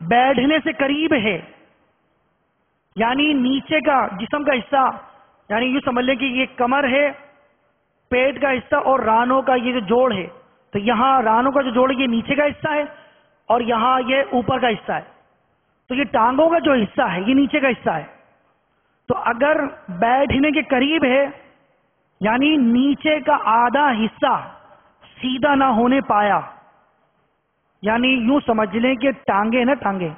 بیٹھنے سے قریب ہے، یعنی نیچے کا جسم کا حصہ، یعنی یوں سمجھ لیں کہ یہ کمر ہے، پیٹ کا حصہ اور رانوں کا یہ جو جوڑ ہے، تو یہاں رانوں کا جو جوڑ ہے یہ نیچے کا حصہ ہے اور یہاں یہ اوپر کا حصہ ہے، تو یہ ٹانگوں کا جو حصہ ہے یہ نیچے کا حصہ ہے۔ تو اگر بیٹھنے کے قریب ہے یعنی نیچے کا آدھا حصہ سیدھا نہ ہونے پایا، یعنی یوں سمجھ لیں کہ ٹانگیں نا ٹانگیں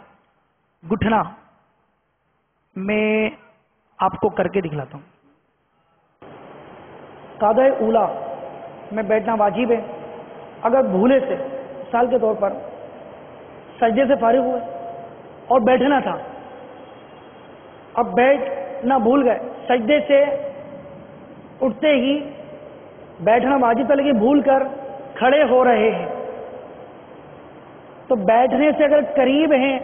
گٹھنا، میں آپ کو کر کے دکھلاتا ہوں۔ قعدہ اولا میں بیٹھنا واجب ہے۔ اگر بھولے سے مثال کے طور پر سجدے سے فارغ ہوئے اور بیٹھنا تھا، اب بیٹھنا بھول گئے، سجدے سے اٹھتے ہی بیٹھنا واجب تھا لیکن بھول کر کھڑے ہو رہے ہیں، تو بیٹھنے سے اگر قریب ہیں،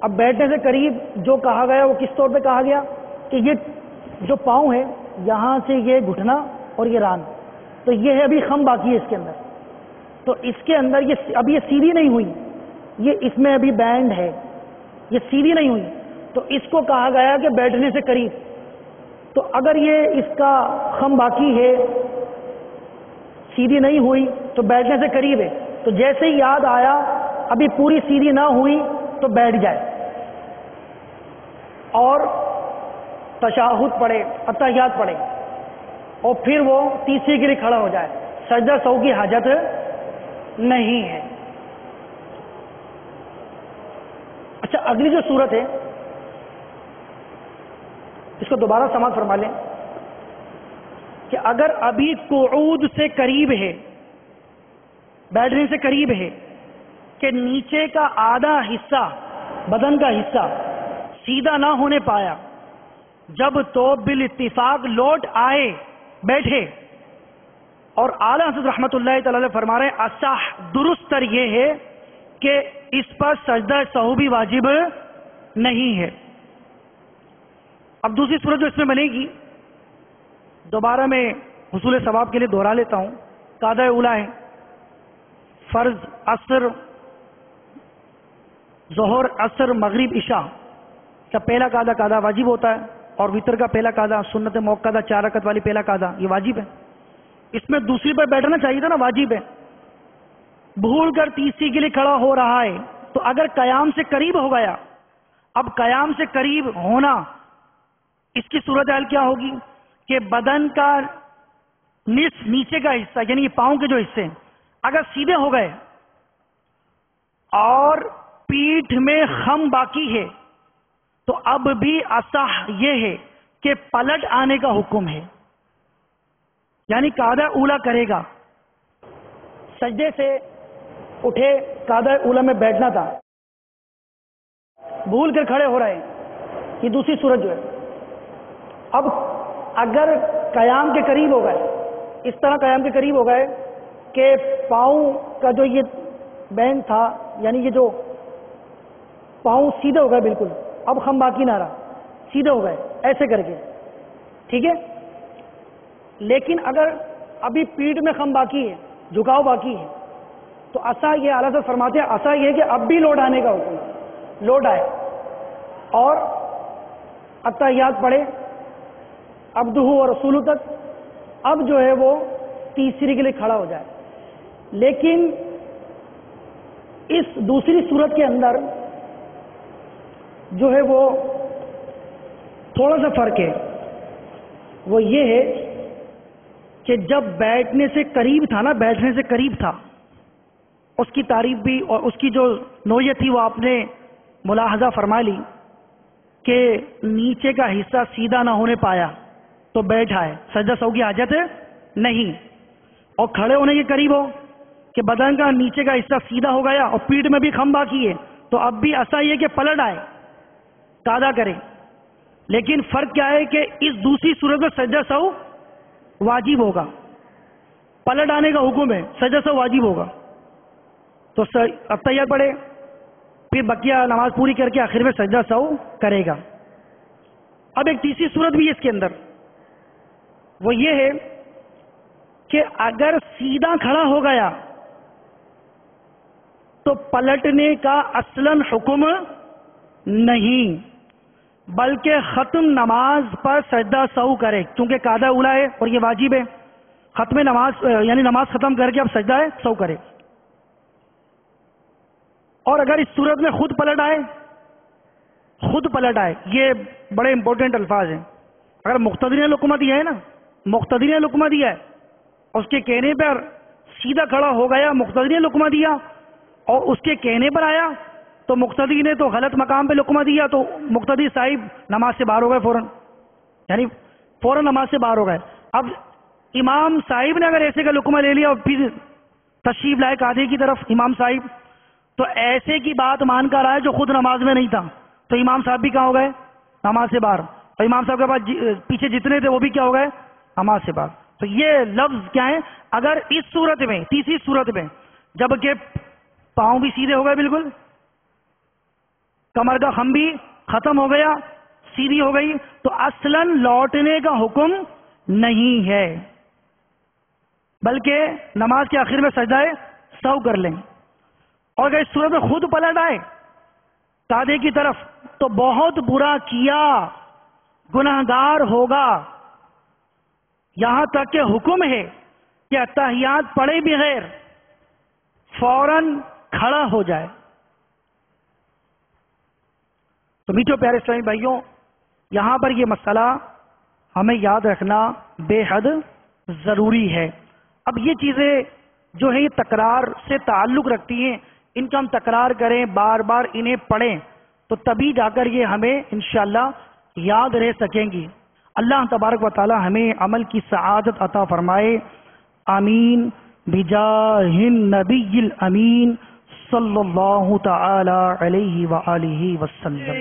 اب بیٹھنے سے قریب جو کہا گیا وہ کس طور پہ کہا گیا کہ یہ جو پاؤں ہے یہاں سے یہ گھٹنا اور یہ ران، تو یہ ہے ابھی خم باقی ہے اس کے اندر، تو اس کے اندر یہ ابھی یہ سیدھی نہیں ہوئی، یہ اس میں ابھی بینڈ ہے، یہ سیدھی نہیں ہوئی، تو اس کو کہا گیا کہ بیٹھنے سے قریب۔ تو اگر یہ اس کا خم باقی ہے، سیدھی نہیں ہوئی تو بیٹھنے سے قریب ہے، تو جیسے ہی یاد آیا ابھی پوری سیدھی نہ ہوئی تو بیٹھ جائے اور تشہد پڑھے، اتحیات پڑھے اور پھر وہ تیسری کے لیے کھڑا ہو جائے، سجدہ سہو کی حاجت نہیں ہے۔ اچھا، اگلی جو صورت ہے اس کو دوبارہ سماعت فرما لیں کہ اگر ابھی قعود سے قریب ہے، بیٹھنے سے قریب ہے کہ نیچے کا آدھا حصہ بدن کا حصہ سیدھا نہ ہونے پایا، جب تو بالاتفاق لوٹ آئے بیٹھے، اور اعلیٰ حضرت رحمت اللہ تعالی علیہ فرما رہے ہیں اصح درست تر یہ ہے کہ اس پر سجدہ سہو بھی واجب نہیں ہے۔ اب دوسری صورت جو اس میں بنے گی، دوبارہ میں حصول ثواب کے لیے دوہرا لیتا ہوں، قعدہ اولا ہے، فرض عصر ظہر عصر مغرب عشاء کا پہلا قعدہ واجب ہوتا ہے، اور وطر کا پہلا قعدہ سنت موقدہ 4 رکعت والی پہلا قعدہ یہ واجب ہے۔ اس میں دوسری پر بیٹھنا چاہیے تھا نا، واجب ہے، بھول کر تیسری کے لیے کھڑا ہو رہا ہے، تو اگر قیام سے قریب ہو گیا، اب قیام سے قریب ہونا اس کی صورتحال کیا ہوگی کہ بدن کا نصف نیچے کا حصہ یعنی یہ پاؤں کے جو حصے اگر سیدھے ہو گئے اور پیٹھ میں خم باقی ہے تو اب بھی اصح یہ ہے کہ پلٹ آنے کا حکم ہے، یعنی قعدہ اولا کرے گا، سجدے سے اٹھے، قعدہ اولا میں بیٹھنا تھا، بھول کر کھڑے ہو رہے ہیں، یہ دوسری صورت جو ہے۔ اب اگر قیام کے قریب ہو گئے، اس طرح قیام کے قریب ہو گئے کہ پاؤں کا جو یہ بینڈ تھا یعنی یہ جو پاؤں سیدھے ہو گئے، بالکل اب خم باقی نہ رہا، سیدھے ہو گئے ایسے کر کے، ٹھیک ہے، لیکن اگر ابھی پیٹھ میں خم باقی ہے، جھکاؤ باقی ہے، تو عصا یہ اعلیٰ حضرت فرماتے ہیں عصا یہ کہ اب بھی لوٹ آنے کا حکم ہے، لوٹ آئے اور اتحیات پڑھے عبدہ و رسولہ تک، اب جو ہے وہ تیسری کے لیے کھڑا ہو جائے. لیکن اس دوسری صورت کے اندر جو ہے وہ تھوڑا سا فرق ہے، وہ یہ ہے کہ جب بیٹھنے سے قریب تھا نا، بیٹھنے سے قریب تھا، اس کی تعریف بھی اور اس کی جو نوعیت تھی وہ آپ نے ملاحظہ فرما لی کہ نیچے کا حصہ سیدھا نہ ہونے پایا تو بیٹھا ہے، سجدہ سہو کی حاجت نہیں، اور کھڑے ہونے کے قریب ہو کہ بدن کا نیچے کا حصہ سیدھا ہو گیا اور پیٹھ میں بھی خم باقی ہے تو اب بھی ایسا یہ کہ پلٹ آئے، قاعدہ کرے. لیکن فرق کیا ہے کہ اس دوسری صورت میں سجدہ سہو واجب ہوگا، پلٹ آنے کا حکم ہے، سجدہ سہو واجب ہوگا. تو اتحیات پڑھے، پھر بقیہ نماز پوری کر کے آخر میں سجدہ سہو کرے گا. اب ایک تیسری صورت بھی ہے اس کے اندر، وہ یہ ہے کہ اگر سیدھا کھڑا ہو گیا تو پلٹنے کا اصلاً حکم نہیں، بلکہ ختم نماز پر سجدہ سہو کرے، کیونکہ قاعدہ اولا ہے اور یہ واجب ہے. ختم نماز یعنی نماز ختم کر کے اب سجدہ سہو کرے. اور اگر اس صورت میں خود پلٹ آئے، یہ بڑے امپورٹنٹ الفاظ ہیں. اگر مقتدی نے لقمہ دیا ہے نا، مقتدی نے لقمہ دیا ہے، اس کے کہنے پر سیدھا کھڑا ہو گیا، مقتدی نے لقمہ دیا اور اس کے کہنے پر آیا تو مقتدی نے تو غلط مقام پہ لقمہ دیا تو مقتدی صاحب نماز سے باہر ہو گئے فوراً، یعنی فوراً نماز سے باہر ہو گئے. اب امام صاحب نے اگر ایسے کا لقمہ لے لیا اور پھر تشریف لائے قاضی کی طرف امام صاحب، تو ایسے کی بات مان کر آئے جو خود نماز میں نہیں تھا، تو امام صاحب بھی کہاں ہو گئے؟ نماز سے باہر. اور امام صاحب کے پاس پیچھے جتنے تھے وہ بھی کیا ہو گئے؟ نماز سے باہر. تو یہ لفظ کیا ہے؟ اگر اس صورت میں، تیسری صورت میں، جبکہ پاؤں بھی سیدھے ہو گئے، بالکل کمر کا خم بھی ختم ہو گیا، سیدھی ہو گئی، تو اصلاً لوٹنے کا حکم نہیں ہے، بلکہ نماز کے آخر میں سجدہ سہو کر لیں. اور اگر اس صورت میں خود پلٹ آئے قاضی کی طرف تو بہت برا کیا، گناہگار ہوگا. یہاں تک کہ حکم ہے کہ اتحیات پڑھے بغیر فوراً کھڑا ہو جائے. تو میٹھو پیارے اسلامی بھائیوں، یہاں پر یہ مسئلہ ہمیں یاد رکھنا بے حد ضروری ہے. اب یہ چیزیں جو ہیں یہ تکرار سے تعلق رکھتی ہیں، ان کا ہم تکرار کریں، بار بار انہیں پڑھیں تو تبھی جا کر یہ ہمیں انشاءاللہ یاد رہ سکیں گی. اللہ تبارک و تعالی ہمیں عمل کی سعادت عطا فرمائے. آمین بجاہ النبی الامین صلی اللہ تعالی علیہ وآلہ وسلم.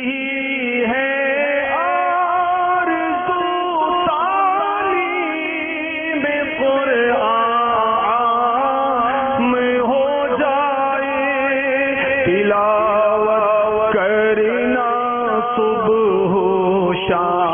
تلاوت کرنا صبح و شام.